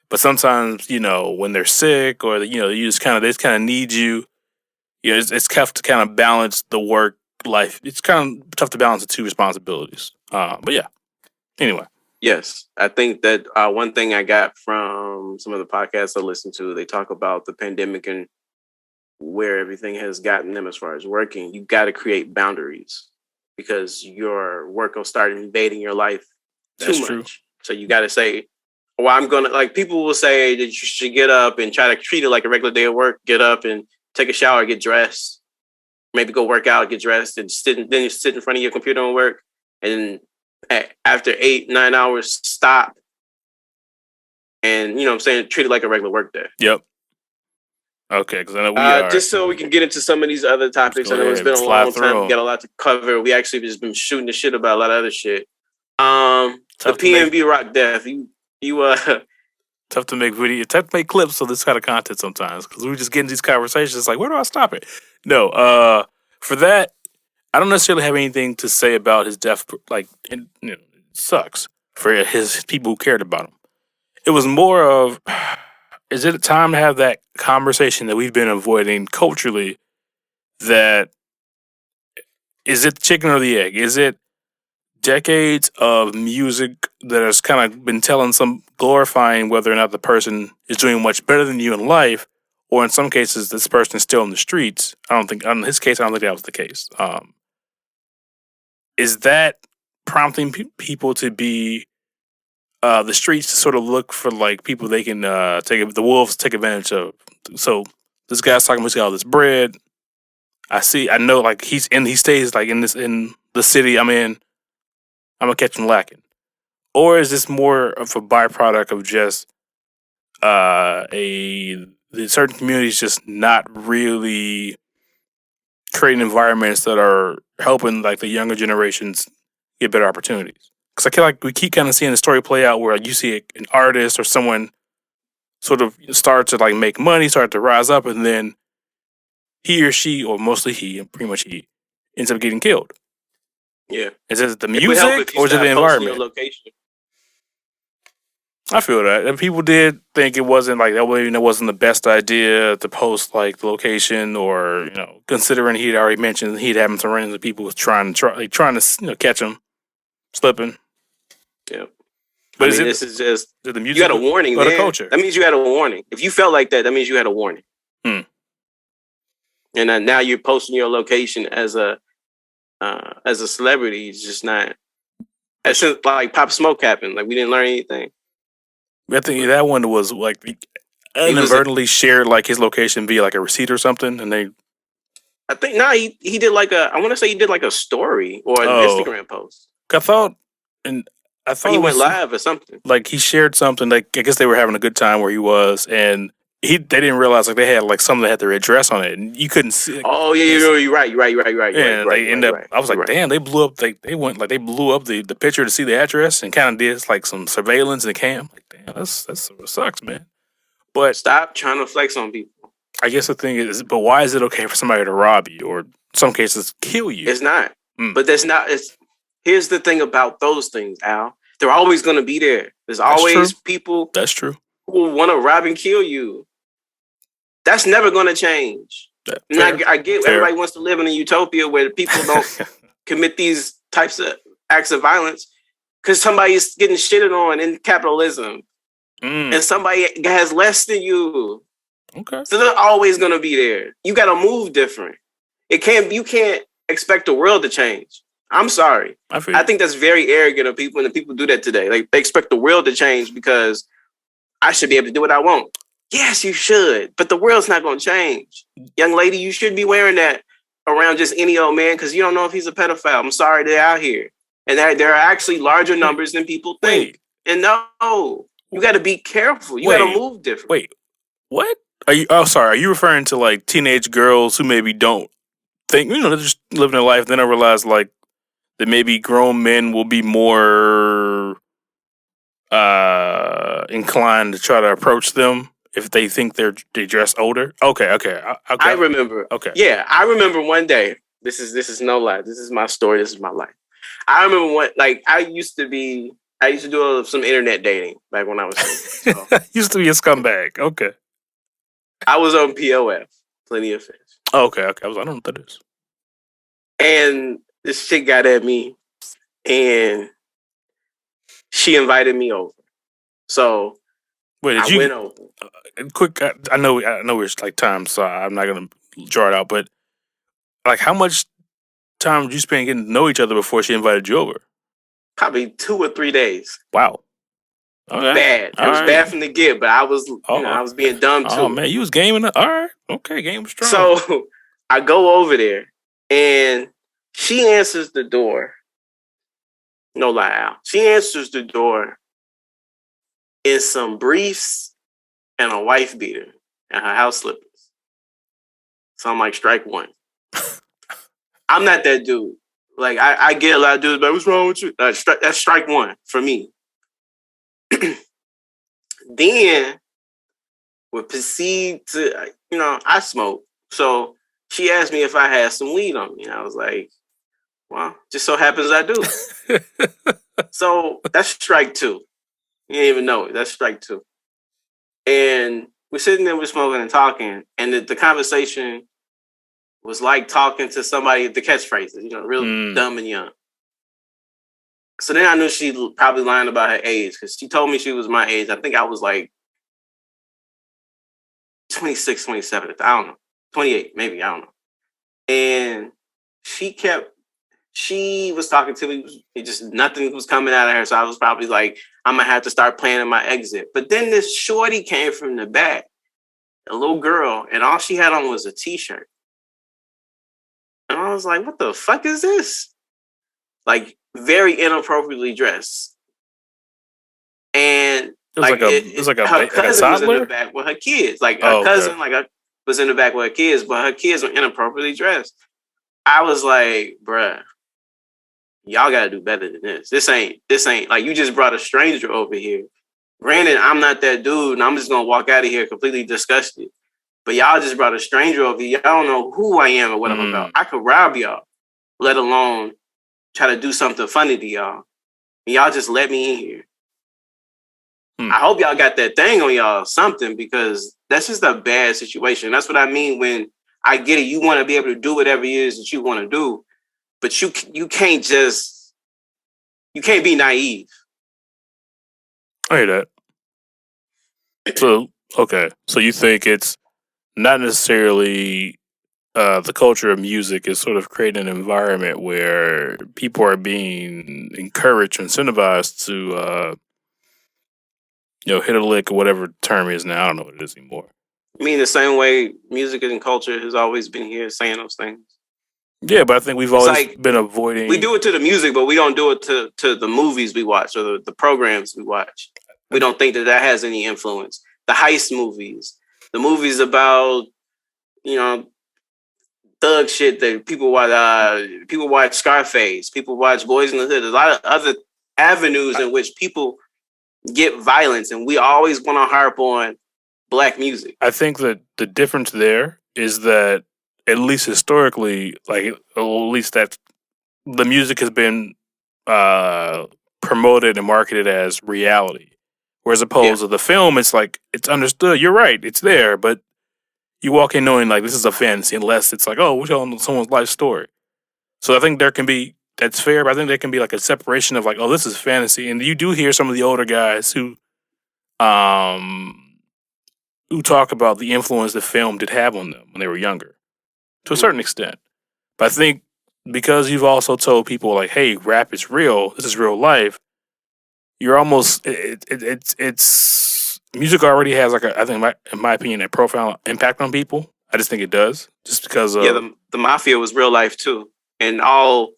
B: But sometimes, when they're sick or, they just kind of need you, it's tough to kind of balance the work life. It's kind of tough to balance the 2 responsibilities. But yeah, anyway.
A: Yes. I think that one thing I got from some of the podcasts I listen to, they talk about the pandemic and where everything has gotten them as far as working. You got to create boundaries because your work will start invading your life too much. True. So you got to say, well, I'm going to, like, people will say that you should get up and try to treat it like a regular day of work. Get up and take a shower, get dressed, maybe go work out, get dressed, and then you sit in front of your computer and work. And after 8-9 hours, stop. And, you know what I'm saying, treat it like a regular work day.
B: Yep. Okay, because I know we are.
A: Just so we can get into some of these other topics. I know it's been a long time. We got a lot to cover. We actually just been shooting the shit about a lot of other shit. The PNB Rock death.
B: Tough to make video. Tough to make clips of this kind of content sometimes because we just get into these conversations. It's like, where do I stop it? No. For that, I don't necessarily have anything to say about his death. Like, it sucks for his people who cared about him. It was more of, is it time to have that conversation that we've been avoiding culturally? That is it the chicken or the egg? Is it decades of music that has kind of been glorifying whether or not the person is doing much better than you in life, or in some cases this person is still in the streets? In his case, I don't think that was the case. Is that prompting people to be the streets to sort of look for like people they can the wolves take advantage of? So this guy's talking about he's got all this bread. I know like he stays like in the city I'm in. I'm gonna catch him lacking. Or is this more of a byproduct of just the certain communities just not really creating environments that are helping like the younger generations get better opportunities? Because I feel like we keep kind of seeing the story play out where you see an artist or someone sort of start to like make money, start to rise up, and then he or she, or mostly he, and pretty much he, ends up getting killed.
A: Yeah.
B: Is it the music or is it the environment?
A: Location.
B: I feel that. And people did think it wasn't like that. It wasn't the best idea to post like the location, or considering he'd already mentioned he'd having to run into people trying to catch him slipping.
A: Yeah.
B: But
A: this is just
B: the music.
A: You got a warning there.
B: The culture.
A: That means you had a warning. If you felt like that means you had a warning. And now you're posting your location as a celebrity. It's just not. As like Pop Smoke happened, like we didn't learn anything.
B: I think that one was like inadvertently shared like his location via like a receipt or something, and they.
A: I think he did like I want to say he did like a story or an Instagram post.
B: I thought
A: he went live or something.
B: Like he shared something. Like I guess they were having a good time where he was, and they didn't realize like they had like something that had their address on it, and you couldn't see. Like,
A: you're right.
B: And they end up. I was like, damn, they blew up. They blew up the picture to see the address and kind of did like some surveillance in the cam. Like, damn, that's what sucks, man. But
A: stop trying to flex on people.
B: I guess the thing is, but why is it okay for somebody to rob you or in some cases kill you?
A: It's not. But that's not. Here's the thing about those things, Al. They're always going to be there. There's always people.
B: That's true.
A: Who want to rob and kill you. That's never going to change. I get everybody wants to live in a utopia where people don't commit these types of acts of violence because somebody's getting shitted on in capitalism and somebody has less than you.
B: Okay.
A: So they're always going to be there. You got to move different. You can't expect the world to change. I'm sorry. I think that's very arrogant of people, and people do that today. Like they expect the world to change because I should be able to do what I want. Yes, you should, but the world's not going to change. Young lady, you should be wearing that around just any old man because you don't know if he's a pedophile. I'm sorry, they're out here. And there are actually larger numbers than people think. And no, you got to be careful. You got to move different.
B: Wait, what? Are you referring to like teenage girls who maybe don't think, they're just living their life, then I realize like that maybe grown men will be more inclined to try to approach them if they think they dress older? Okay.
A: I remember.
B: Okay.
A: Yeah, I remember one day. This is no lie. This is my story. This is my life. I remember I used to do some internet dating back when I was young. So.
B: Used to be a scumbag. Okay.
A: I was on POF, Plenty of Fish.
B: Okay. I don't know what that is.
A: And this chick got at me, and she invited me over. So I went over.
B: Quick, I know it's like time, so I'm not gonna draw it out. But like, how much time did you spend getting to know each other before she invited you over?
A: Probably 2 or 3 days.
B: Wow. Okay.
A: Bad. It
B: All
A: was bad
B: right.
A: from the get, but I was,
B: Oh,
A: I was being dumb
B: oh
A: too.
B: man, you was gaming. All right. Okay, game was strong.
A: So I go over there, and she answers the door. No lie, Al. She answers the door in some briefs and a wife beater and her house slippers. So I'm like, strike one. I'm not that dude. Like I get a lot of dudes, but what's wrong with you? That's strike one for me. Then would proceed to, I smoke. So she asked me if I had some weed on me. And I was like, well, just so happens I do. So that's strike two. You didn't even know it. That's strike two. And we're sitting there, we're smoking and talking, and the conversation was like talking to somebody, the catchphrases, real dumb and young. So then I knew she probably lying about her age because she told me she was my age. I think I was like 26, 27. I don't know. 28, maybe. I don't know. And she was talking to me. It just nothing was coming out of her. So I was probably like, I'm going to have to start planning my exit. But then this shorty came from the back, a little girl, and all she had on was a t-shirt. And I was like, what the fuck is this? Like, very inappropriately dressed. And
B: It was like
A: her cousin was in the
B: toddler?
A: back with her kids. Like, her cousin, was in the back with her kids, but her kids were inappropriately dressed. I was like, bruh, y'all gotta do better than this. This ain't like, you just brought a stranger over here. Granted, I'm not that dude, and I'm just gonna walk out of here completely disgusted. But y'all just brought a stranger over here. Y'all don't know who I am or what I'm about. I could rob y'all, let alone try to do something funny to y'all. And y'all just let me in here. I hope y'all got that thing on y'all or something, because that's just a bad situation. That's what I mean when I get it. You want to be able to do whatever it is that you want to do, but you can't be naive.
B: I hear that. So, okay. So you think it's not necessarily the culture of music is sort of creating an environment where people are being encouraged, incentivized to, hit a lick or whatever term is now. I don't know what it is anymore.
A: I mean, the same way music and culture has always been here saying those things.
B: Yeah, but I think we've always been avoiding.
A: We do it to the music, but we don't do it to the movies we watch or the programs we watch. We don't think that has any influence. The heist movies, the movies about, thug shit that people watch Scarface, people watch Boys in the Hood. There's a lot of other avenues in which people get violence, and we always want to harp on black music.
B: I think that the difference there is that, at least historically, like, at least that the music has been promoted and marketed as reality, whereas opposed to the film, it's like it's understood. You're right, it's there, but you walk in knowing like this is a fantasy, unless it's like, oh, we're telling someone's life story. So I think that's fair, but I think there can be like a separation of like, oh, this is fantasy, and you do hear some of the older guys who talk about the influence the film did have on them when they were younger, to a certain extent. But I think because you've also told people like, hey, rap is real, this is real life, you're almost it's music already has like I think in my opinion, a profound impact on people. I just think it does, just because of
A: the mafia was real life too, and all.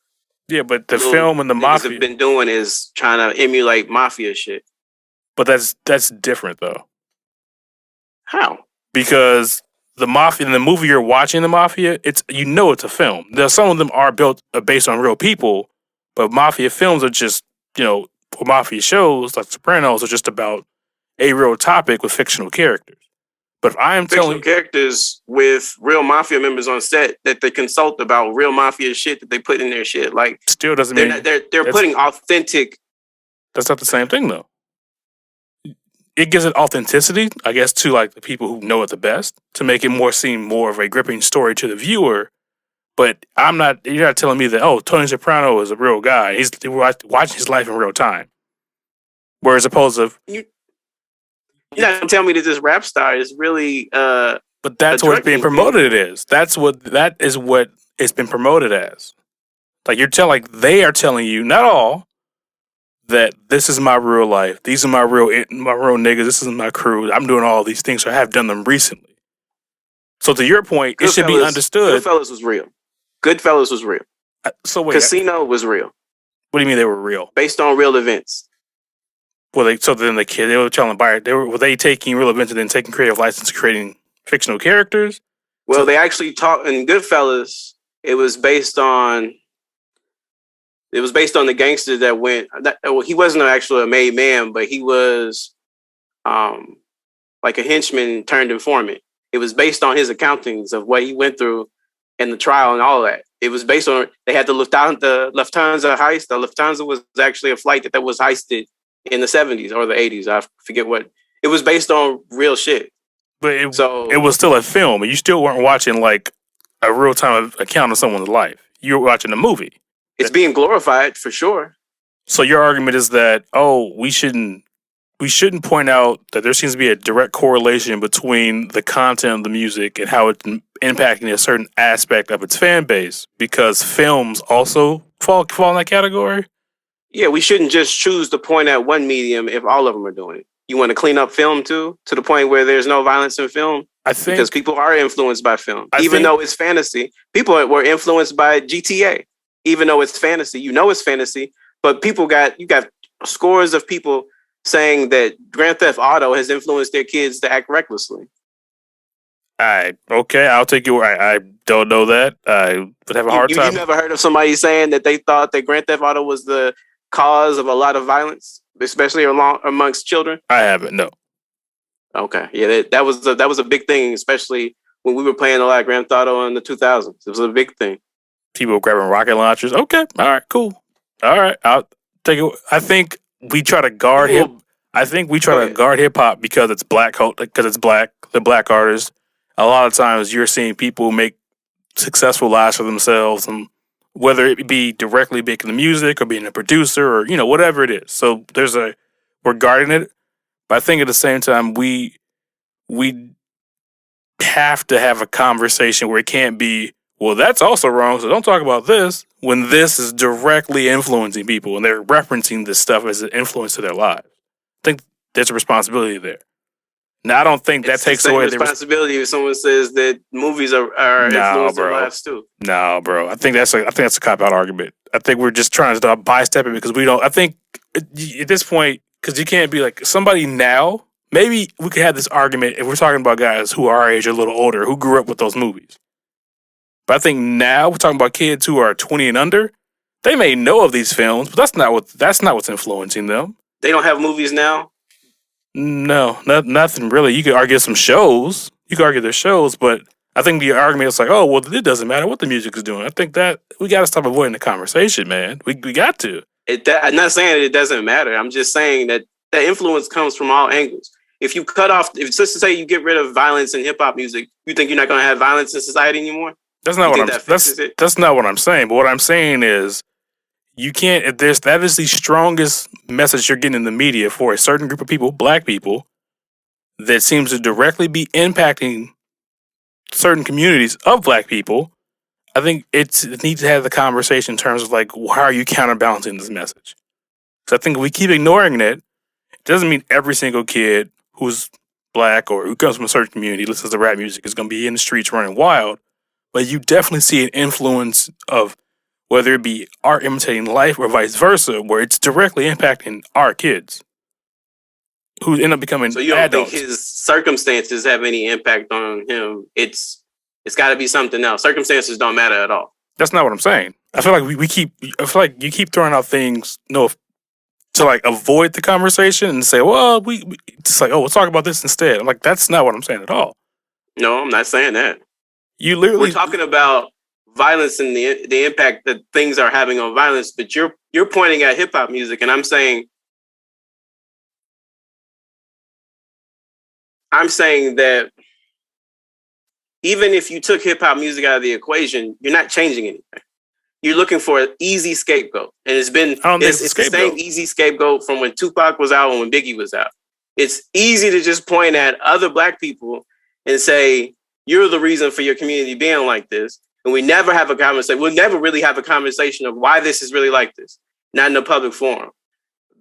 B: Yeah, but the film and the mafia
A: have been doing is trying to emulate mafia shit.
B: But that's different though.
A: How?
B: Because the mafia in the movie you're watching, the mafia, it's it's a film. Some of them are based on real people, but mafia films are just or mafia shows like Sopranos are just about a real topic with fictional characters. But if I am telling
A: characters with real mafia members on set that they consult about real mafia shit that they put in their shit, like
B: still doesn't mean
A: they're putting authentic.
B: That's not the same thing though. It gives it authenticity, I guess, to like the people who know it the best, to make it seem more of a gripping story to the viewer. But you're not telling me that, oh, Tony Soprano is a real guy. He's watching his life in real time. Whereas opposed to
A: you're not telling me that this rap star is really
B: but that's what it's being promoted as. That is what it's been promoted as. Like they are telling you, not all, that this is my real life. These are my real niggas. This is my crew. I'm doing all these things. So I have done them recently. So to your point, it should be understood.
A: Goodfellas was real. Goodfellas was real.
B: So wait,
A: Casino was real.
B: What do you mean they were real?
A: Based on real events.
B: Well, they were telling Byron, were they taking real events and then taking creative license, creating fictional characters?
A: Well, they actually talked in Goodfellas. It was based on the gangster that went. He wasn't actually a made man, but he was like a henchman turned informant. It was based on his accountings of what he went through in the trial and all that. It was based on, they had the Lufthansa heist. The Lufthansa was actually a flight that was heisted in the 70s or the 80s. I forget what. It was based on real shit.
B: But it was still a film. You still weren't watching like a real-time account of someone's life. You were watching a movie.
A: It's being glorified for sure. So
B: your argument is that, we shouldn't point out that there seems to be a direct correlation between the content of the music and how it's impacting a certain aspect of its fan base, because films also fall in that category?
A: Yeah, we shouldn't just choose to point at one medium if all of them are doing it. You want to clean up film too, to the point where there's no violence in film? Because people are influenced by film. Even though it's fantasy, people were influenced by GTA. Even though it's fantasy, it's fantasy, but you got scores of people saying that Grand Theft Auto has influenced their kids to act recklessly.
B: Okay, I'll take you. I don't know that. I would have a hard time.
A: You never heard of somebody saying that they thought that Grand Theft Auto was the cause of a lot of violence, especially amongst children?
B: I haven't, no.
A: Okay, yeah, that was a big thing, especially when we were playing a lot of Grand Theft Auto in the 2000s. It was a big thing.
B: People grabbing rocket launchers. Okay, all right, cool. All right, I'll take it. I think we try to guard hip. I think we try to guard hip hop because it's black, because it's black. The black artists. A lot of times, you're seeing people make successful lives for themselves, and whether it be directly making the music or being a producer or whatever it is. So we're guarding it, but I think at the same time we have to have a conversation where it can't be, well, that's also wrong, so don't talk about this, when this is directly influencing people and they're referencing this stuff as an influence to their lives. I think there's a responsibility there. Now, I don't think that takes away the
A: responsibility if someone says that movies are influencing their lives too.
B: No, bro. I think that's a cop-out argument. I think we're just trying to stop by-stepping because we don't. I think at this point, because you can't be like somebody now. Maybe we could have this argument if we're talking about guys who are our age or a little older who grew up with those movies. But I think now we're talking about kids who are 20 and under. They may know of these films, but that's not what's influencing them.
A: They don't have movies now?
B: No, nothing really. You could argue some shows. You could argue their shows, but I think the argument is like, oh, well, it doesn't matter what the music is doing. I think that we got to stop avoiding the conversation, man. We got to.
A: I'm not saying that it doesn't matter. I'm just saying that the influence comes from all angles. If you cut off, if it's just to say you get rid of violence in hip hop music, you think you're not going to have violence in society anymore?
B: That's not that's not what I'm saying. But what I'm saying is, you can't. If that is the strongest message you're getting in the media for a certain group of people, black people, that seems to directly be impacting certain communities of black people. I think it needs to have the conversation in terms of like, how are you counterbalancing this message? So I think if we keep ignoring it doesn't mean every single kid who's black or who comes from a certain community listens to rap music is going to be in the streets running wild. But you definitely see an influence of whether it be art imitating life or vice versa, where it's directly impacting our kids who end up becoming adults. So you don't think
A: his circumstances have any impact on him? It's got to be something else. Circumstances don't matter at all.
B: That's not what I'm saying. I feel like I feel like you keep throwing out things to like avoid the conversation and say, well, we just like, oh, we'll talk about this instead. I'm like, that's not what I'm saying at all.
A: No, I'm not saying that.
B: We're
A: talking about violence and the impact that things are having on violence, but you're pointing at hip hop music, and I'm saying that even if you took hip hop music out of the equation, you're not changing anything. You're looking for an easy scapegoat, and it's the same easy scapegoat from when Tupac was out and when Biggie was out. It's easy to just point at other black people and say, you're the reason for your community being like this. And we never have a conversation. We'll never really have a conversation of why this is really like this, not in a public forum.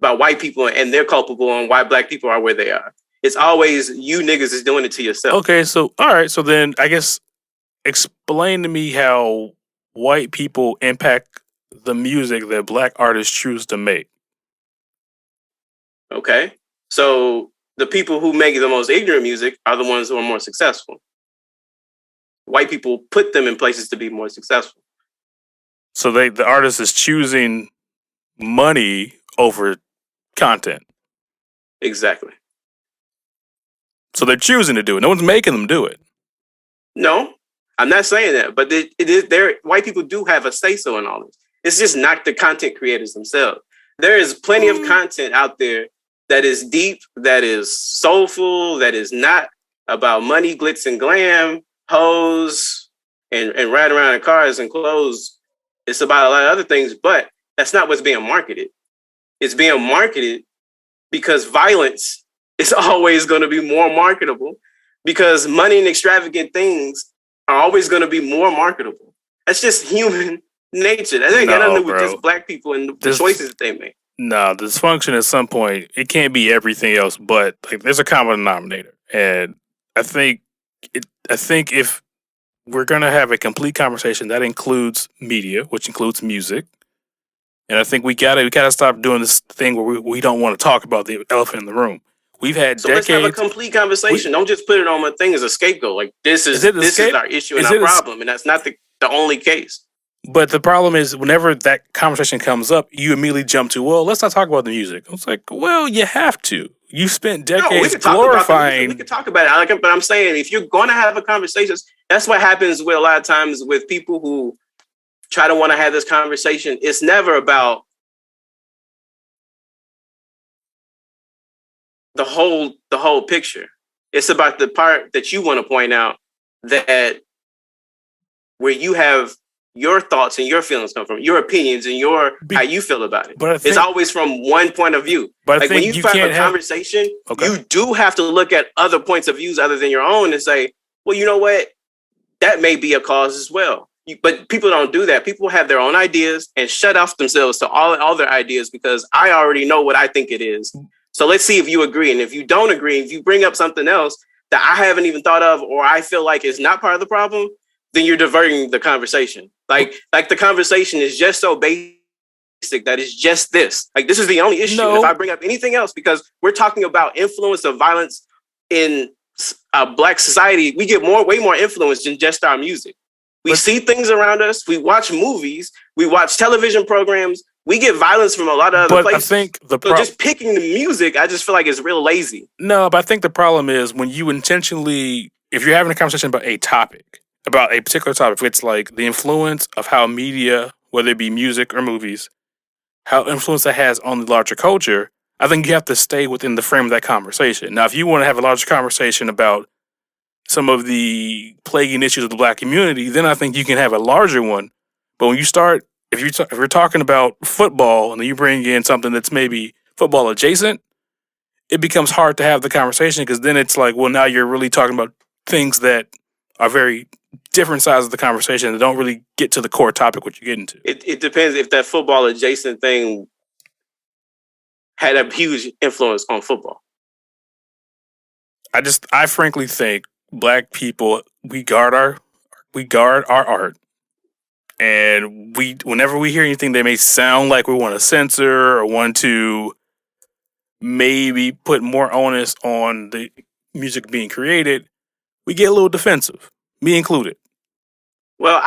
A: about white people and they're culpable and why black people are where they are. It's always you niggas is doing it to yourself.
B: Okay, so all right, so then I guess explain to me how white people impact the music that black artists choose to make.
A: Okay, so the people who make the most ignorant music are the ones who are more successful. White people put them in places to be more successful.
B: So the artist is choosing money over content.
A: Exactly.
B: So they're choosing to do it. No one's making them do it.
A: No, I'm not saying that, but white people do have a say-so in all this. It's just not the content creators themselves. There is plenty of content out there that is deep, that is soulful, that is not about money, glitz and glam, hoes, and riding around in cars and clothes. It's about a lot of other things, but that's not what's being marketed. It's being marketed because violence is always going to be more marketable, because money and extravagant things are always going to be more marketable. That's just human nature. That ain't got nothing to do with just black people and the choices that they make.
B: No, dysfunction at some point, it can't be everything else, but like there's a common denominator. And I think if we're gonna have a complete conversation that includes media, which includes music, and I think we gotta stop doing this thing where we don't want to talk about the elephant in the room. We've had decades.
A: Let's have a complete conversation. Don't just put it on my thing as a scapegoat. Like this is our issue and our problem, and that's not the only case.
B: But the problem is, whenever that conversation comes up, you immediately jump to, well, let's not talk about the music. It's like, well, you have to. You spent decades glorifying.
A: We could talk about it, but I'm saying if you're going to have a conversation, that's what happens with a lot of times with people who try to want to have this conversation. It's never about the whole picture. It's about the part that you want to point out, that where you have your thoughts and your feelings come from, your opinions and how you feel about it. But it's always from one point of view. But like when you have a conversation, you do have to look at other points of views other than your own and say, well, you know what? That may be a cause as well. But people don't do that. People have their own ideas and shut off themselves to all their ideas because I already know what I think it is. So let's see if you agree. And if you don't agree, if you bring up something else that I haven't even thought of or I feel like is not part of the problem, then you're diverting the conversation. Like the conversation is just so basic that it's just this. Like this is the only issue. No. If I bring up anything else, because we're talking about influence of violence in Black society, we get way more influence than just our music. We see things around us. We watch movies. We watch television programs. We get violence from a lot of other places. I think just picking the music, I just feel like it's real lazy.
B: No, but I think the problem is when you intentionally, if you're having a conversation about a topic, about a particular topic, it's like the influence of how media, whether it be music or movies, how influence that has on the larger culture, I think you have to stay within the frame of that conversation. Now, if you want to have a larger conversation about some of the plaguing issues of the Black community, then I think you can have a larger one. But when you start, if you're talking about football and then you bring in something that's maybe football adjacent, it becomes hard to have the conversation because then it's like, well, now you're really talking about things that are very different sides of the conversation that don't really get to the core topic what you're getting to.
A: It depends if that football adjacent thing had a huge influence on football.
B: I frankly think Black people, we guard our art. And whenever we hear anything that may sound like we want to censor or want to maybe put more onus on the music being created, we get a little defensive, me included.
A: Well,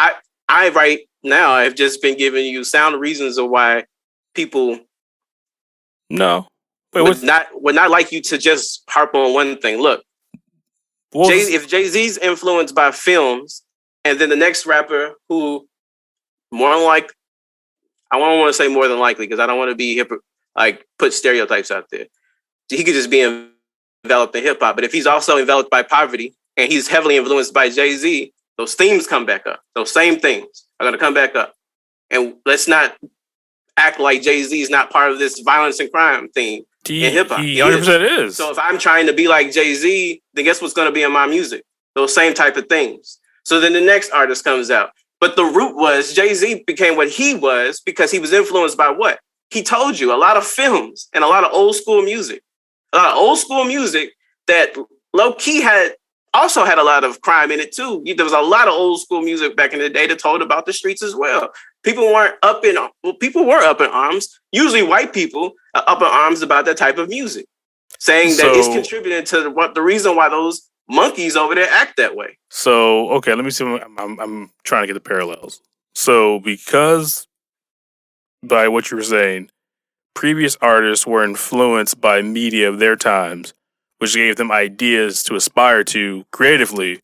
A: I right now I've just been giving you sound reasons of why people would not like you to just harp on one thing. Look, if Jay-Z's influenced by films, and then the next rapper who more than likely, I don't want to say more than likely because I don't want to be put stereotypes out there. He could just be enveloped in hip hop, but if he's also enveloped by poverty and he's heavily influenced by Jay-Z, those themes come back up. Those same things are going to come back up. And let's not act like Jay-Z is not part of this violence and crime theme in hip hop.
B: He 100% is.
A: So if I'm trying to be like Jay-Z, then guess what's going to be in my music? Those same type of things. So then the next artist comes out. But the root was Jay-Z became what he was because he was influenced by what? he told you a lot of films and a lot of old school music. A lot of old school music that low key had a lot of crime in it too. There was a lot of old school music back in the day that told about the streets as well. People were up in arms. Usually, white people are up in arms about that type of music, saying that it's contributing to the reason why those monkeys over there act that way.
B: So okay, let me see. I'm trying to get the parallels. So because by what you were saying, previous artists were influenced by media of their times, which gave them ideas to aspire to creatively.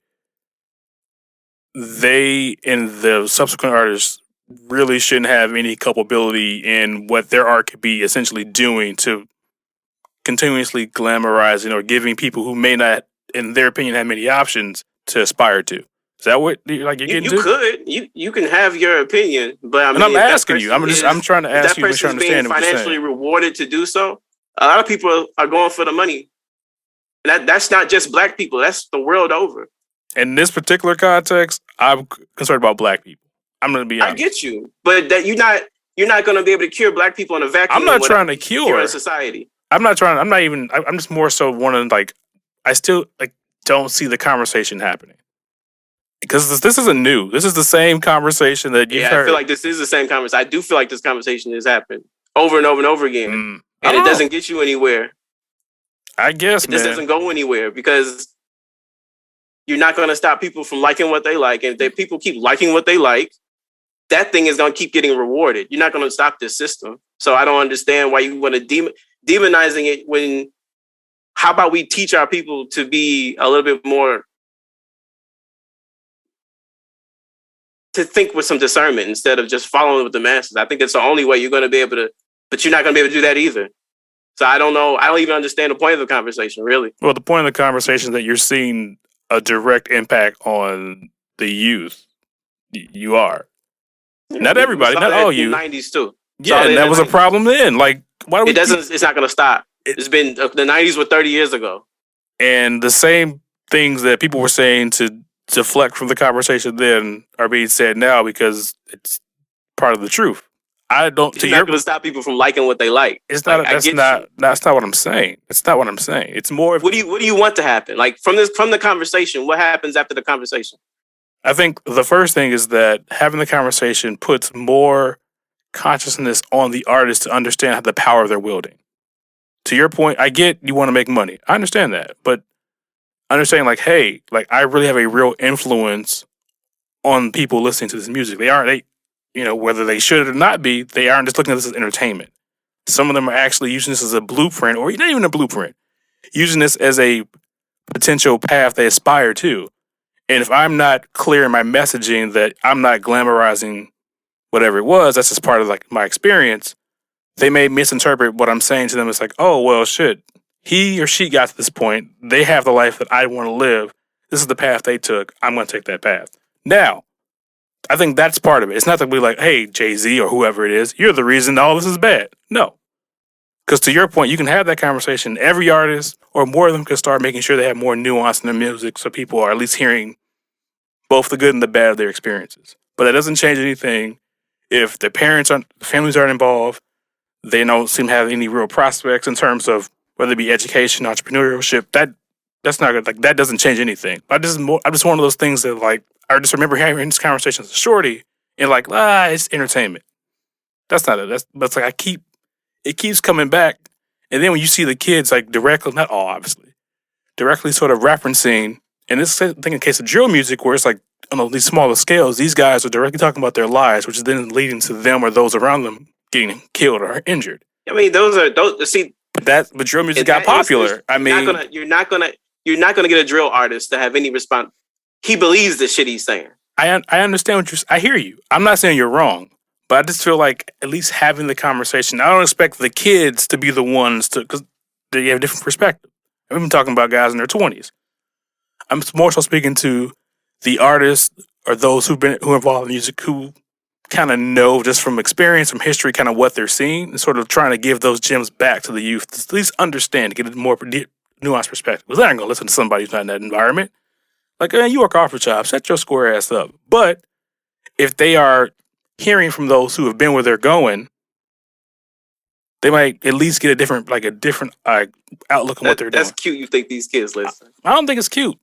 B: They and the subsequent artists really shouldn't have any culpability in what their art could be essentially doing to continuously glamorizing or giving people who may not, in their opinion, have many options to aspire to. Is that what you're getting to?
A: You can have your opinion, but I mean,
B: I'm asking you. I'm trying to ask you. Make sure I understand
A: being financially rewarded to do so. A lot of people are going for the money. That's not just black people. That's the world over.
B: In this particular context, I'm concerned about black people. I'm going to be honest.
A: I get you, but that you're not going to be able to cure black people in a vacuum.
B: I'm not trying to cure
A: society.
B: I'm just more so wanting I still don't see the conversation happening. Because this isn't new. This is the same conversation that you've heard.
A: I feel like this is the same conversation. I do feel like this conversation has happened over and over and over again. And it doesn't get you anywhere.
B: I guess,
A: This doesn't go anywhere because you're not going to stop people from liking what they like. And if people keep liking what they like, that thing is going to keep getting rewarded. You're not going to stop this system. So I don't understand why you want to demonizing it when, how about we teach our people to be a little bit more, to think with some discernment instead of just following with the masses. I think that's the only way you're going to be able to, but you're not going to be able to do that either. So I don't know. I don't even understand the point of the conversation, really.
B: Well, the point of the conversation is that you're seeing a direct impact on the youth. You are. Not everybody, not all youth.
A: 90s too.
B: Yeah, and that was a problem then. Like, why do we?
A: It's not going to stop. It's been the 90s were 30 years ago.
B: And the same things that people were saying to deflect from the conversation then are being said now because it's part of the truth. I don't.
A: It's not going to stop people from liking what they like.
B: It's not. That's not what I'm saying. It's not what I'm saying. It's more.
A: What do you want to happen? Like from the conversation, what happens after the conversation?
B: I think the first thing is that having the conversation puts more consciousness on the artist to understand the power they're wielding. To your point, I get you want to make money. I understand that, but understanding like, hey, like I really have a real influence on people listening to this music. Whether they should or not be, they aren't just looking at this as entertainment. Some of them are actually using this as a blueprint, or not even a blueprint, using this as a potential path they aspire to. And if I'm not clear in my messaging that I'm not glamorizing whatever it was, that's just part of like my experience, they may misinterpret what I'm saying to them. It's like, oh, well, shit. He or she got to this point. They have the life that I want to live. This is the path they took. I'm going to take that path. Now, I think that's part of it. It's not that we're like, hey, Jay-Z or whoever it is, you're the reason all this is bad. No. Because to your point, you can have that conversation. Every artist or more of them can start making sure they have more nuance in their music so people are at least hearing both the good and the bad of their experiences. But that doesn't change anything if the families aren't involved. They don't seem to have any real prospects in terms of whether it be education, entrepreneurship. That's not good. Like that doesn't change anything. I'm just one of those things that like I just remember having this conversation as a shorty and like it's entertainment. That's not it. That's like it keeps coming back, and then when you see the kids like directly, not all obviously, directly sort of referencing, and this thing in the case of drill music where it's like on these smaller scales, these guys are directly talking about their lives, which is then leading to them or those around them getting killed or injured.
A: I mean, those see.
B: But drill music got popular.
A: You're not gonna get a drill artist to have any response. He believes the shit he's saying.
B: I understand what I hear you. I'm not saying you're wrong, but I just feel like at least having the conversation. I don't expect the kids to be the ones because they have a different perspective. We've been talking about guys in their 20s. I'm more so speaking to the artists or those who are involved in music who kind of know just from experience, from history, kind of what they're seeing, and sort of trying to give those gems back to the youth to at least understand, to get a more nuanced perspective. Because they're not going to listen to somebody who's not in that environment. Like, you work off your job, set your square ass up. But if they are hearing from those who have been where they're going, they might at least get a different outlook on what they're
A: That's
B: doing.
A: cute. You think these kids listen?
B: I don't think it's cute.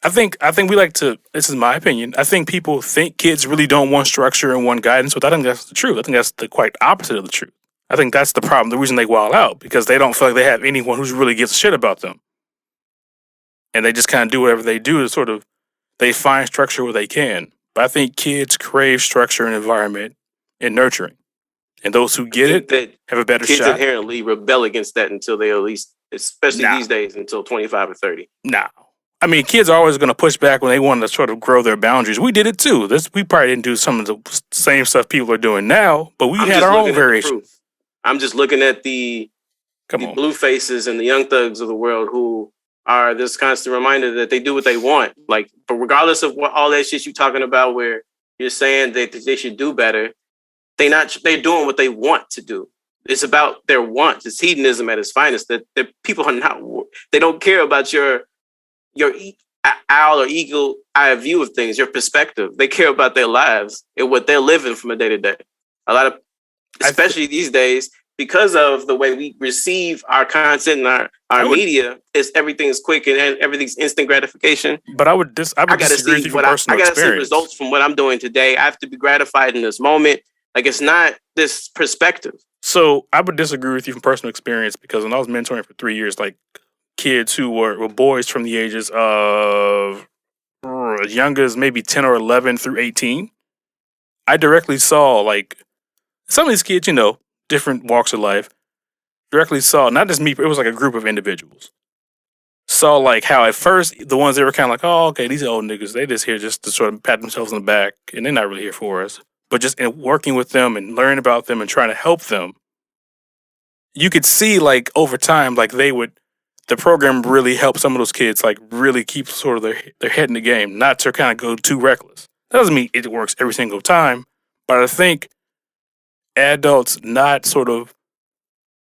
B: I think we like to. This is my opinion. I think people think kids really don't want structure and want guidance, but I think that's the truth. I think that's the quite opposite of the truth. I think that's the problem. The reason they wild out because they don't feel like they have anyone who really gives a shit about them, and they just kind of do whatever they do to sort of they find structure where they can. But I think kids crave structure and environment and nurturing, and those who get it
A: That
B: have a better
A: kids
B: shot.
A: inherently rebel against that until they at least, especially these days, until 25 or 30.
B: No. I mean, kids are always going to push back when they want to sort of grow their boundaries. We did it too. We probably didn't do some of the same stuff people are doing now, but we had our own variation.
A: I'm just looking at the blue faces and the young thugs of the world who are this constant reminder that they do what they want. Like, but regardless of what all that shit you talking about, where you're saying that they should do better, they're doing what they want to do. It's about their wants. It's hedonism at its finest. That people are not. They don't care about your owl or eagle eye view of things, your perspective. They care about their lives and what they're living from a day to day. A lot of, especially these days, because of the way we receive our content and our media, is everything's quick and everything's instant gratification.
B: But I would disagree with you from personal experience. I gotta see
A: results from what I'm doing today. I have to be gratified in this moment. Like, it's not this perspective.
B: So I would disagree with you from personal experience because when I was mentoring for 3 years, like kids who were boys from the ages of as young as maybe 10 or 11 through 18, I directly saw like some of these kids, different walks of life, directly saw, not just me, but it was like a group of individuals. Saw like how at first the ones that were kind of like, oh, okay, these are old niggas. They just here just to sort of pat themselves on the back and they're not really here for us. But just in working with them and learning about them and trying to help them, you could see like over time, like the program really helped some of those kids like really keep sort of their head in the game, not to kind of go too reckless. That doesn't mean it works every single time, but I think adults not sort of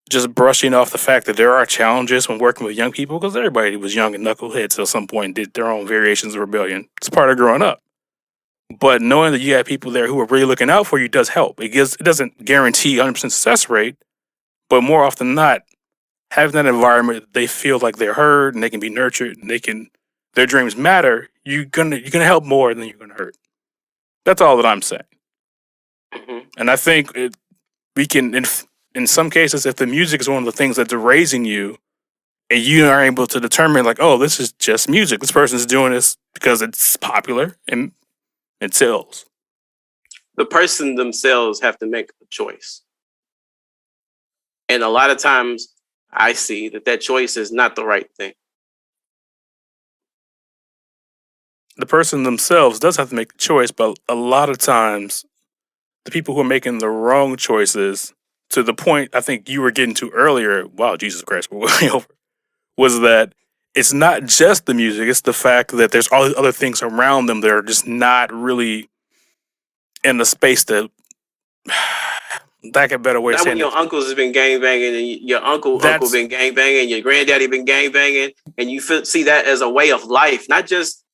B: just brushing off the fact that there are challenges when working with young people, because everybody was young and knuckleheads at some point and did their own variations of rebellion. It's part of growing up. But knowing that you have people there who are really looking out for you does help. It doesn't guarantee 100% success rate, but more often than not, having that environment they feel like they're heard and they can be nurtured and their dreams matter, you're gonna help more than you're gonna hurt. That's all that I'm saying.
A: Mm-hmm.
B: And I think we can, in some cases, if the music is one of the things that's raising you, and you are able to determine like, oh, this is just music. This person's doing this because it's popular and it sells.
A: The person themselves have to make a choice. And a lot of times I see that choice is not the right thing.
B: The person themselves does have to make the choice, but a lot of times the people who are making the wrong choices, to the point I think you were getting to earlier, wow, Jesus Christ, we're way over, was that it's not just the music, it's the fact that there's all these other things around them that are just not really in the space to like a better way of saying
A: when your uncles have been gangbanging and your uncle been gangbanging, your granddaddy been gangbanging, and you see that as a way of life, not just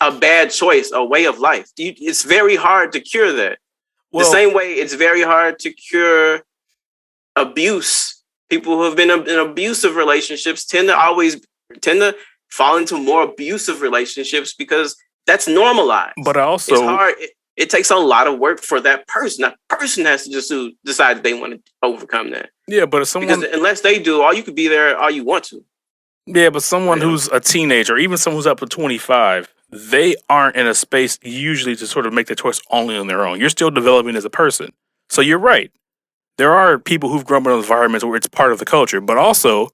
A: a bad choice, a way of life. It's very hard to cure that. Well, the same way it's very hard to cure abuse. People who have been in abusive relationships tend to fall into more abusive relationships because that's normalized.
B: But also,
A: it's hard. It takes a lot of work for that person. That person has to just decide that they want to overcome that.
B: Yeah, but if someone,
A: because unless they do, you could be there all you want to.
B: Yeah, but someone who's a teenager, even someone who's up to 25, they aren't in a space usually to sort of make the choice only on their own. You're still developing as a person. So you're right. There are people who've grown up in environments where it's part of the culture. But also,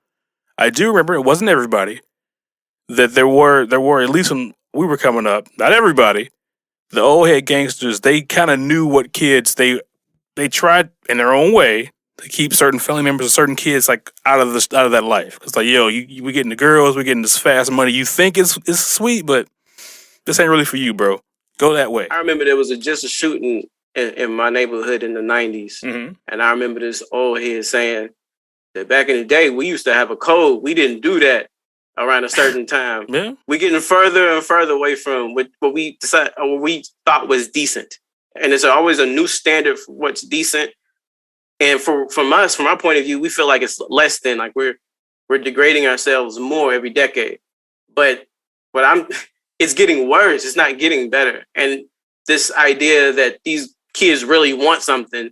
B: I do remember it wasn't everybody. That there were at least when we were coming up, not everybody, the old head gangsters, they kind of knew what kids, they tried in their own way to keep certain family members or certain kids like out of that life. It's like, yo, we getting the girls, we getting this fast money. You think it's sweet, but this ain't really for you, bro. Go that way.
A: I remember there was just a shooting in my neighborhood in the 90s.
B: Mm-hmm.
A: And I remember this old head saying that back in the day, we used to have a code. We didn't do that around a certain time.
B: Yeah.
A: We're getting further and further away from what we decided, or what we thought was decent. And there's always a new standard for what's decent. And from our point of view, we feel like it's less than, like we're degrading ourselves more every decade. But it's getting worse. It's not getting better. And this idea that these kids really want something,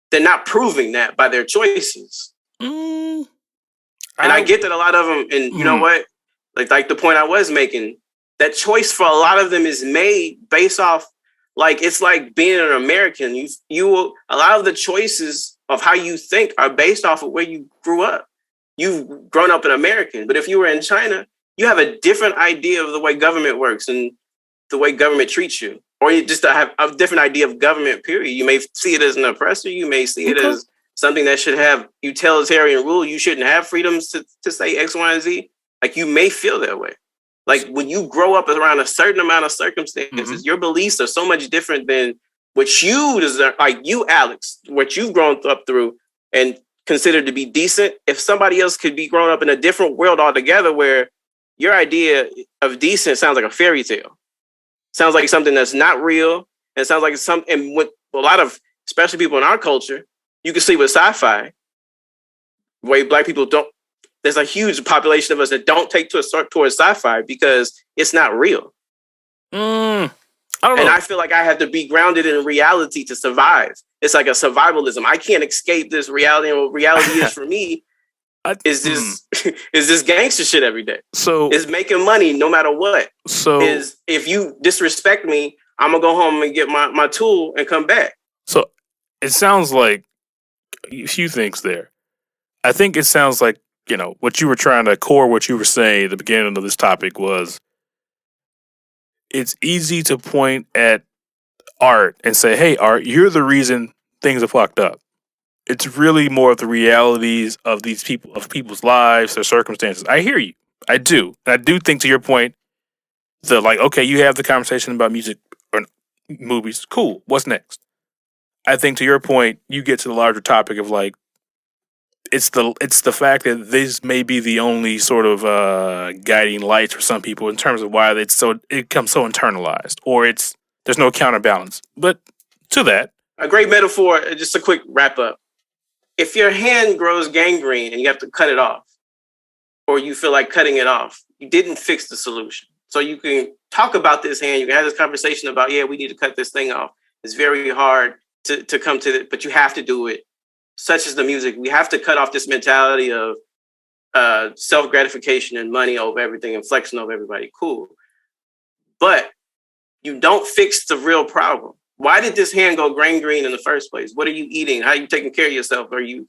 A: they're not proving that by their choices. And I get that a lot of them, and you know what? Like the point I was making, that choice for a lot of them is made based off, like, it's like being an American. A lot of the choices of how you think are based off of where you grew up. You've grown up an American, but if you were in China, you have a different idea of the way government works and the way government treats you, or you just have a different idea of government, period. You may see it as an oppressor. You may see it as something that should have utilitarian rule. You shouldn't have freedoms to say X, Y, and Z. Like, you may feel that way. Like, when you grow up around a certain amount of circumstances, your beliefs are so much different than what you deserve. Like you, Alex, what you've grown up through and considered to be decent. If somebody else could be grown up in a different world altogether, where your idea of decent sounds like a fairy tale, sounds like something that's not real, and it sounds like something. And with a lot of, especially people in our culture, you can see with sci-fi, way Black people don't. There's a huge population of us that don't take towards sci-fi because it's not real.
B: I don't know.
A: And I feel like I have to be grounded in reality to survive. It's like a survivalism. I can't escape this reality. And what reality is for me is this gangster shit every day.
B: So
A: it's making money no matter what. So if you disrespect me, I'm gonna go home and get my tool and come back.
B: So it sounds like a few things there. I think it sounds like, you know, what you were trying to core, what you were saying at the beginning of this topic was, it's easy to point at art and say, hey, art, you're the reason things are fucked up. It's really more of the realities of these people, of people's lives, their circumstances. I hear you. I do. And I do think, to your point, that, like, okay, you have the conversation about music or movies. Cool. What's next? I think, to your point, you get to the larger topic of, like, it's the fact that this may be the only sort of guiding lights for some people in terms of why it becomes so internalized, or there's no counterbalance. But to that,
A: a great metaphor. Just a quick wrap up. If your hand grows gangrene and you have to cut it off, or you feel like cutting it off, you didn't fix the solution. So you can talk about this hand. You can have this conversation about, yeah, we need to cut this thing off. It's very hard to come to it, but you have to do it. Such as the music, we have to cut off this mentality of self-gratification and money over everything and flexing over everybody. Cool. But you don't fix the real problem. Why did this hand go green in the first place? What are you eating? How are you taking care of yourself? Are you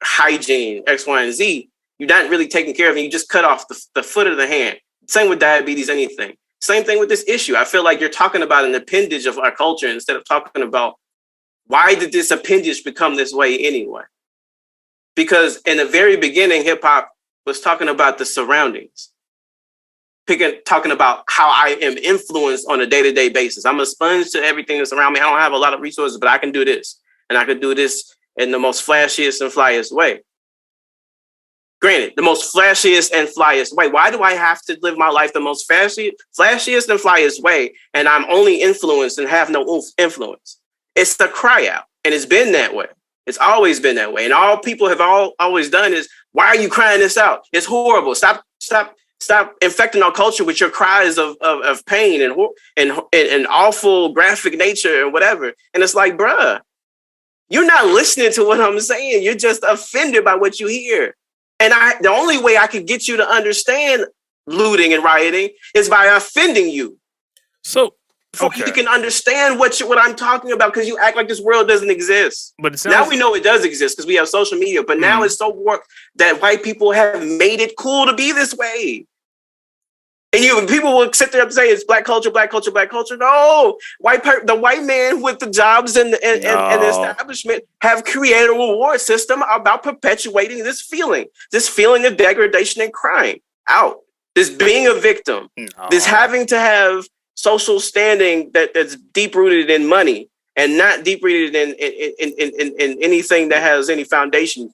A: hygiene, X, Y, and Z? You're not really taking care of it. You just cut off the foot of the hand. Same with diabetes, anything. Same thing with this issue. I feel like you're talking about an appendage of our culture instead of talking about, why did this appendage become this way anyway? Because in the very beginning, hip hop was talking about the surroundings, talking about how I am influenced on a day-to-day basis. I'm a sponge to everything that's around me. I don't have a lot of resources, but I can do this. And I can do this in the most flashiest and flyest way. Granted, the most flashiest and flyest way. Why do I have to live my life the most flashiest and flyest way, and I'm only influenced and have no influence? It's the cry out, and it's been that way. It's always been that way. And all people have always done is, why are you crying this out? It's horrible. Stop infecting our culture with your cries of pain and awful graphic nature and whatever. And it's like, bruh, you're not listening to what I'm saying. You're just offended by what you hear. And the only way I can get you to understand looting and rioting is by offending you.
B: So,
A: okay. You can understand what I'm talking about, because you act like this world doesn't exist. But now we know it does exist because we have social media. But now it's so warped that white people have made it cool to be this way. And people will sit there and say it's black culture, black culture, black culture. No, the white man with the jobs and the establishment have created a reward system about perpetuating this feeling of degradation and crying out, this being a victim, this having to have social standing that's deep rooted in money and not deep rooted in anything that has any foundation.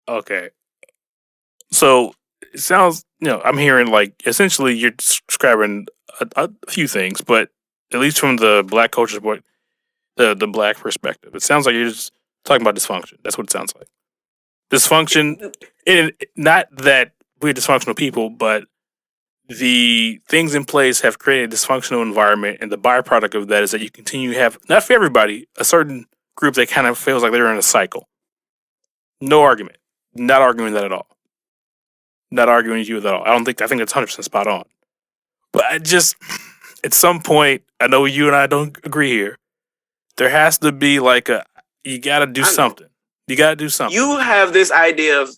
B: Okay, so it sounds, I'm hearing like essentially you're describing a few things, but at least from the black culture point, the black perspective. It sounds like you're just talking about dysfunction. That's what it sounds like. Dysfunction, not that we're dysfunctional people, but the things in place have created a dysfunctional environment, and the byproduct of that is that you continue to have, not for everybody, a certain group that kind of feels like they're in a cycle. No argument. Not arguing that at all. Not arguing with you at all. I think that's 100% spot on. But I just, at some point, I know you and I don't agree here. There has to be like you got to do something. You got to do something.
A: You have this idea of,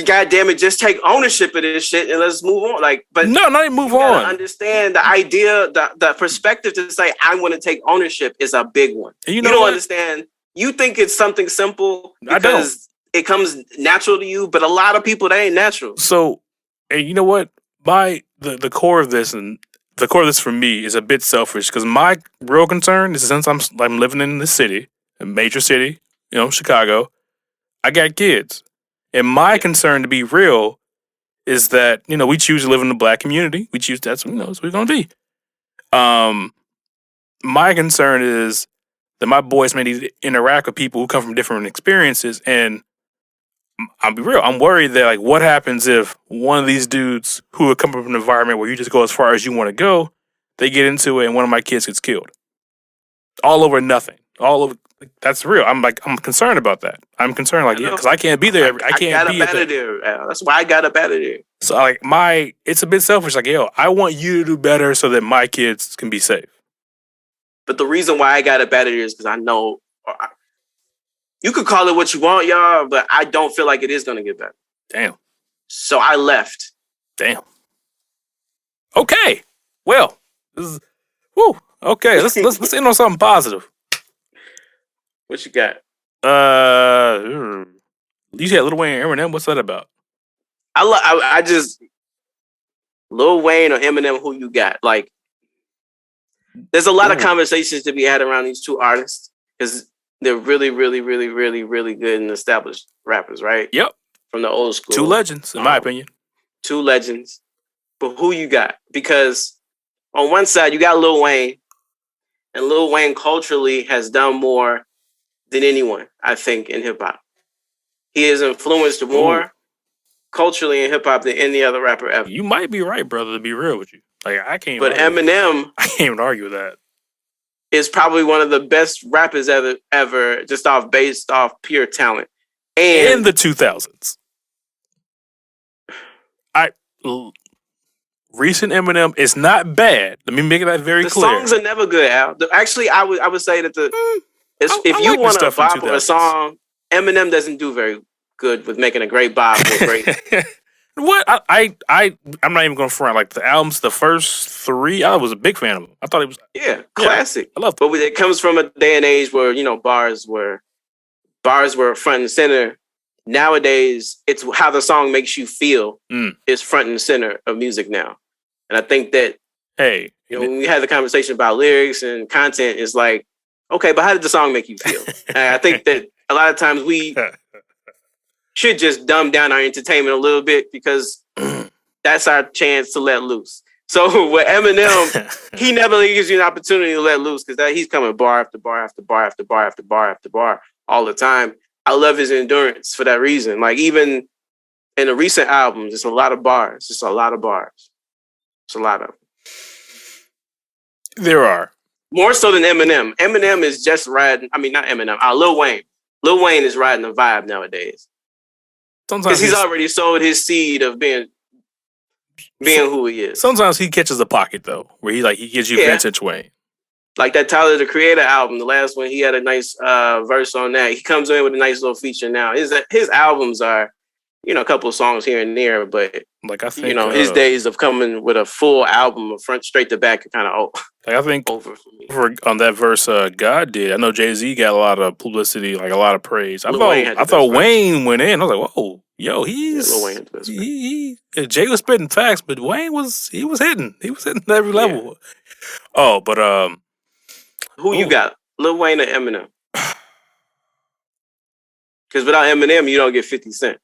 A: God damn it, just take ownership of this shit and let's move on. Like, but
B: no, not even move on.
A: Understand the idea, the perspective to say I want to take ownership is a big one.
B: And
A: you don't understand. You think it's something simple because it comes natural to you, but a lot of people, that ain't natural.
B: So, and you know what? The core of this, and the core of this for me is a bit selfish, because my real concern is, since I'm living in this city, a major city, Chicago, I got kids. And my concern, to be real, is that, we choose to live in the black community. We choose, that's what we're going to be. My concern is that my boys may need to interact with people who come from different experiences, and I'll be real, I'm worried that, like, what happens if one of these dudes who have come from an environment where you just go as far as you want to go, they get into it and one of my kids gets killed. All over nothing. All over. That's real. I'm concerned about that. I'm concerned, because I can't be there. I can't be
A: there. That's why I got up out of there.
B: So, it's a bit selfish. I want you to do better so that my kids can be safe.
A: But the reason why I got up out of there is because I know, you could call it what you want, y'all, but I don't feel like it is going to get better.
B: Damn.
A: So I left.
B: Damn. Okay. Well, this is, woo. Okay. Let's end on something positive.
A: What you got?
B: You said Lil Wayne and Eminem. What's that about?
A: I just Lil Wayne or Eminem. Who you got? Like, there's a lot of conversations to be had around these two artists because they're really, really, really, really, really good and established rappers, right?
B: Yep.
A: From the old school.
B: Two legends, in my opinion.
A: Two legends. But who you got? Because on one side you got Lil Wayne, and Lil Wayne culturally has done more than anyone, I think, in hip hop. He has influenced more culturally in hip hop than any other rapper ever.
B: You might be right, brother, to be real with you. I can't.
A: But Eminem,
B: I can't even argue with that.
A: Is probably one of the best rappers ever, just based off pure talent. And
B: in the 2000s. Recent Eminem is not bad. Let me make that very clear.
A: The songs are never good, Al. Actually, I would say that if you want to bop a song, Eminem doesn't do very good with making a great bop or great.
B: What? I'm not even going to front. Like, the albums, the first three, I was a big fan of them. I thought it was
A: classic.
B: I love
A: them. But it comes from a day and age where bars were front and center. Nowadays, it's how the song makes you feel is front and center of music now. And I think that when we had the conversation about lyrics and content, it's like, okay, but how did the song make you feel? And I think that a lot of times we should just dumb down our entertainment a little bit because that's our chance to let loose. So with Eminem, he never gives you an opportunity to let loose because he's coming bar after bar after bar after bar after bar after bar all the time. I love his endurance for that reason. Like, even in the recent albums, it's a lot of bars. It's a lot of bars. It's a lot of them.
B: There are.
A: More so than Eminem. Eminem is just riding. I mean, not Eminem. Lil Wayne. Lil Wayne is riding the vibe nowadays. Because he's already sowed his seed of being who he is.
B: Sometimes he catches a pocket, though, where he gives you vintage Wayne.
A: Like that Tyler, the Creator album, the last one, he had a nice verse on that. He comes in with a nice little feature now. His albums are, a couple of songs here and there, but
B: like, I think
A: his days of coming with a full album of front straight to back are kind of old.
B: Like, I think
A: over for me.
B: On that verse, God did. I know Jay-Z got a lot of publicity, like a lot of praise. I thought Wayne went in. I was like, whoa, yo, Lil Wayne had the best Jay was spitting facts, but Wayne was hitting. He was hitting every level. Yeah. Oh, but
A: who you got, Lil Wayne or Eminem? Because without Eminem, you don't get 50 Cent.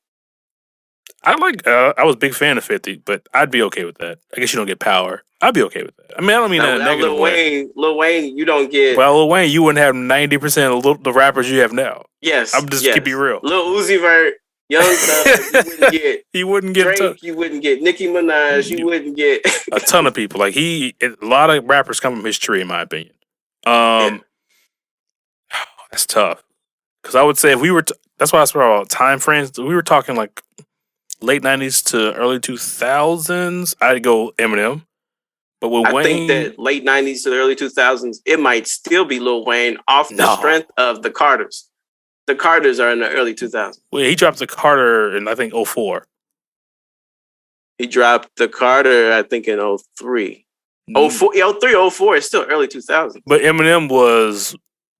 B: I was a big fan of 50, but I'd be okay with that. I guess you don't get power. I'd be okay with that. I mean, I don't mean that in a negative way.
A: Lil Wayne, you don't get.
B: Well, Lil Wayne, you wouldn't have 90% of the rappers you have now.
A: Yes,
B: I'm just keep it real.
A: Lil Uzi Vert, Young Thug, you wouldn't get.
B: He wouldn't get
A: Drake. You wouldn't get Nicki Minaj. You wouldn't get
B: a ton of people. Like a lot of rappers come from his tree, in my opinion. That's tough. Because I would say if we were, that's why I spoke about time frames. We were talking like late 90s to early 2000s. I'd go Eminem. But with
A: I think that late 90s to the early 2000s, it might still be Lil Wayne off the strength of the Carters. The Carters are in the early 2000s.
B: Well, he dropped the Carter in, I think, 04.
A: He dropped the Carter, I think, in 03. 04, 03, 04 is still early 2000s.
B: But Eminem was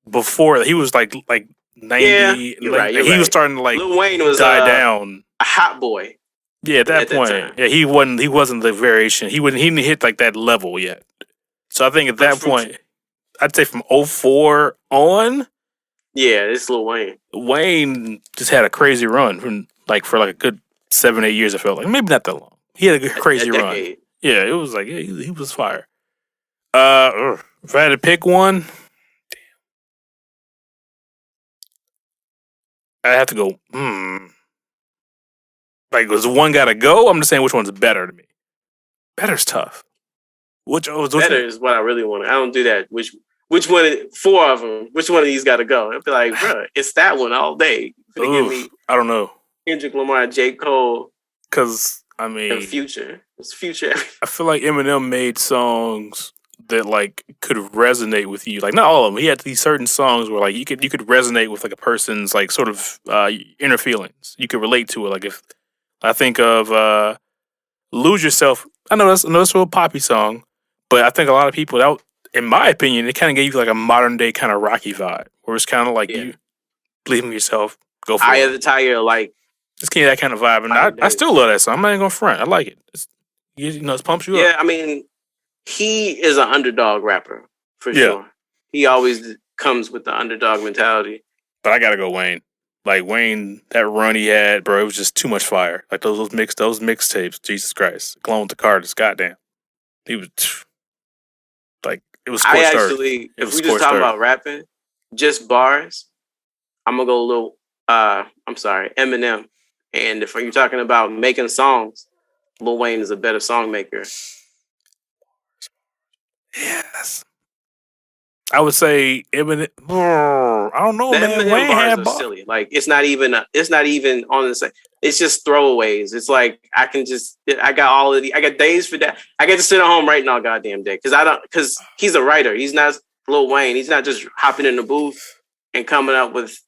B: before. He was like 90.
A: Yeah, you're right.
B: He was starting to
A: Lil Wayne was
B: die down.
A: A hot boy.
B: Yeah, at that point. Yeah, he wasn't the variation. He didn't hit like that level yet. So I think at that point, I'd say from 04 on.
A: Yeah, it's Lil Wayne.
B: Wayne just had a crazy run for a good 7-8 years. I felt like maybe not that long. He had a crazy run. Yeah, it was like he was fire. If I had to pick one, I have to go. Like, does one gotta go? I'm just saying which one's better to me. Better's tough.
A: Better is what I really want. I don't do that. Which one? 4 of them. Which one of these got to go? I'd be like, bro, it's that one all day.
B: Give me. I don't know.
A: Kendrick Lamar, J. Cole.
B: Because I mean,
A: Future. It's Future.
B: I feel like Eminem made songs that like could resonate with you. Like not all of them. He had these certain songs where like you could resonate with like a person's like sort of inner feelings. You could relate to it. Like if I think of Lose Yourself. I know that's a little poppy song, but I think a lot of people that, in my opinion, it kind of gave you like a modern day kind of Rocky vibe, where it's kind of like you believe in yourself, go for it. Eye
A: of the Tiger, like
B: it's kind of that kind of vibe, and I still love that song. I'm not even gonna front. I like it. It pumps you up.
A: Yeah, I mean, he is an underdog rapper for sure. He always comes with the underdog mentality.
B: But I gotta go Wayne. Like Wayne, that run he had, bro, it was just too much fire. Like those mixtapes, Jesus Christ, Clone with the Carters, goddamn, he was like it was. Scorched earth.
A: If we just talk about rapping, just bars, I'm gonna go a little. I'm sorry, Eminem. And if you're talking about making songs, Lil Wayne is a better song maker.
B: Yes. I would say Eminem. I don't know, man.
A: Eminem bars are silly. Like it's not even on the same. It's just throwaways. It's like I got days for that. I get to sit at home writing all goddamn day because he's a writer. He's not Lil Wayne. He's not just hopping in the booth and coming up with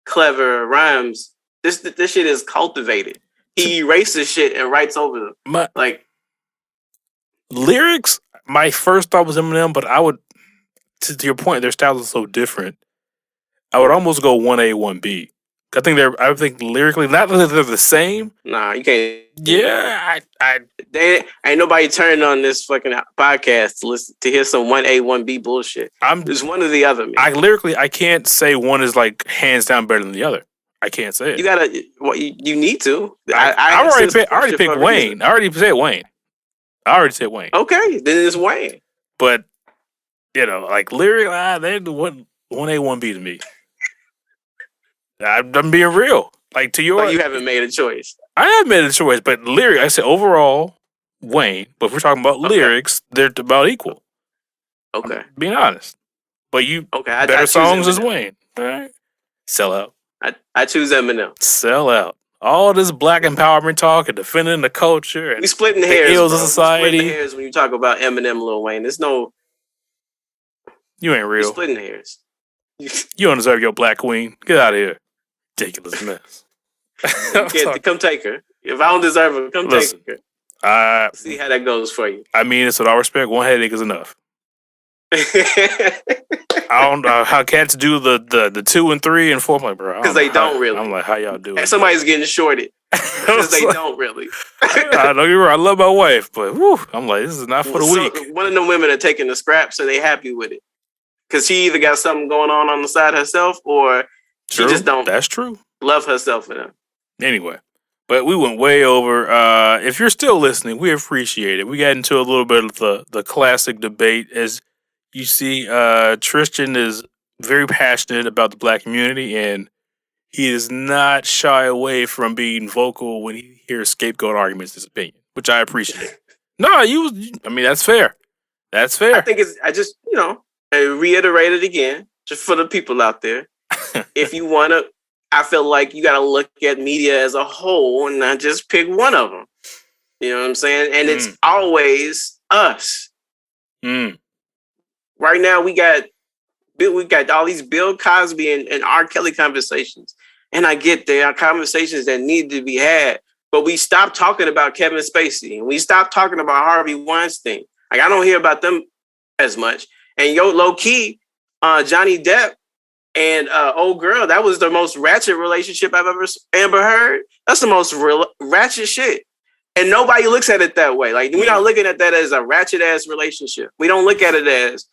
A: clever rhymes. This shit is cultivated. He erases shit and writes over them.
B: Lyrics. My first thought was Eminem, but I would. To your point, their styles are so different. I would almost go 1A, 1B. I think lyrically, not that they're the same.
A: Nah, you can't.
B: Yeah,
A: they ain't nobody turning on this fucking podcast to hear some 1A, 1B bullshit. There's one or the other. Man.
B: I can't say one is like hands down better than the other. I can't say it.
A: You gotta. Well, you need to.
B: I already picked Wayne. I already said Wayne. Okay,
A: then it's Wayne.
B: But like lyric, they're the 1A, 1B to me. I'm being real. Like to your,
A: you haven't made a choice.
B: I have made a choice, but lyric. I said overall Wayne. But if we're talking about lyrics, they're about equal.
A: Okay,
B: I'm being honest. But
A: I
B: better songs as Wayne. All right, sell out.
A: I choose Eminem.
B: Sell out. All this black empowerment talk and defending the culture and
A: we splitting hairs.
B: Ills of society.
A: We splitting hairs when you talk about Eminem, Lil Wayne. There's no.
B: You ain't real.
A: We're splitting hairs.
B: You don't deserve your black queen. Get out of here. Ridiculous mess.
A: Come take her. If I don't deserve her, take her. See how that goes for you.
B: I mean, it's with all respect, one headache is enough. I don't know how cats do the 2 and 3 and 4. I'm like, bro,
A: because they don't really.
B: I'm like, how y'all do it?
A: Somebody's getting shorted because they don't really.
B: I know you're right. I love my wife, but I'm like, this is not for the weak.
A: One of them women are taking the scraps, so they happy with it because she either got something going on the side herself, or she just don't.
B: That's true.
A: Love herself enough.
B: Anyway, But we went way over. If you're still listening, we appreciate it. We got into a little bit of the classic debate. As you see, Tristan is very passionate about the black community, and he does not shy away from being vocal when he hears scapegoat arguments, his opinion, which I appreciate. No, I mean, that's fair. That's fair.
A: I think I just, I reiterate it again, just for the people out there. If you want to, I feel like you got to look at media as a whole and not just pick one of them. You know what I'm saying? And it's always us. Right now, we got all these Bill Cosby and R. Kelly conversations. And I get there are conversations that need to be had. But we stopped talking about Kevin Spacey. And we stopped talking about Harvey Weinstein. Like, I don't hear about them as much. And low key, Johnny Depp and old girl, that was the most ratchet relationship I've ever heard. That's the most ratchet shit. And nobody looks at it that way. Like, we're not looking at that as a ratchet ass relationship. We don't look at it as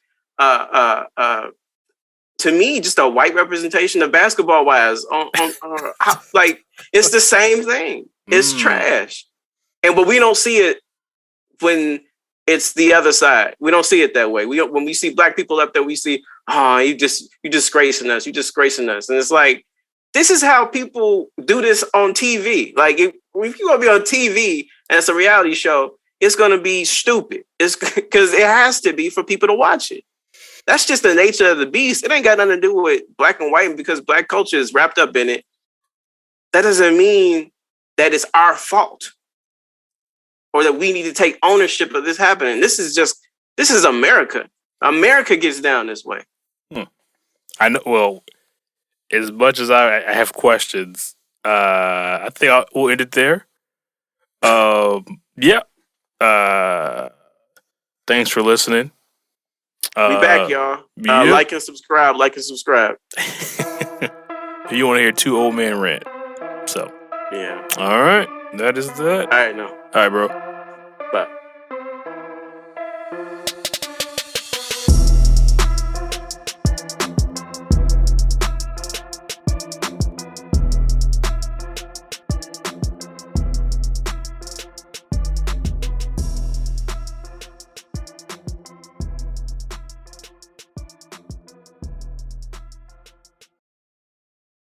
A: to me, just a white representation of basketball wise. Like, it's the same thing. It's trash. But we don't see it when it's the other side. We don't see it that way. When we see black people up there, we see, you disgracing us. You disgracing us. And it's like, this is how people do this on TV. Like, if you're going to be on TV and it's a reality show, it's going to be stupid. It's because it has to be for people to watch it. That's just the nature of the beast. It ain't got nothing to do with black and white, because black culture is wrapped up in it. That doesn't mean that it's our fault or that we need to take ownership of this happening. This is America. America gets down this way.
B: I know. Well, as much as I have questions, I think we'll end it there. Yeah. Thanks for listening.
A: We back, y'all. Like and subscribe.
B: If you want to hear two old men rant. So.
A: Yeah.
B: All right. That is that.
A: All right, no.
B: All right, bro.
A: Bye.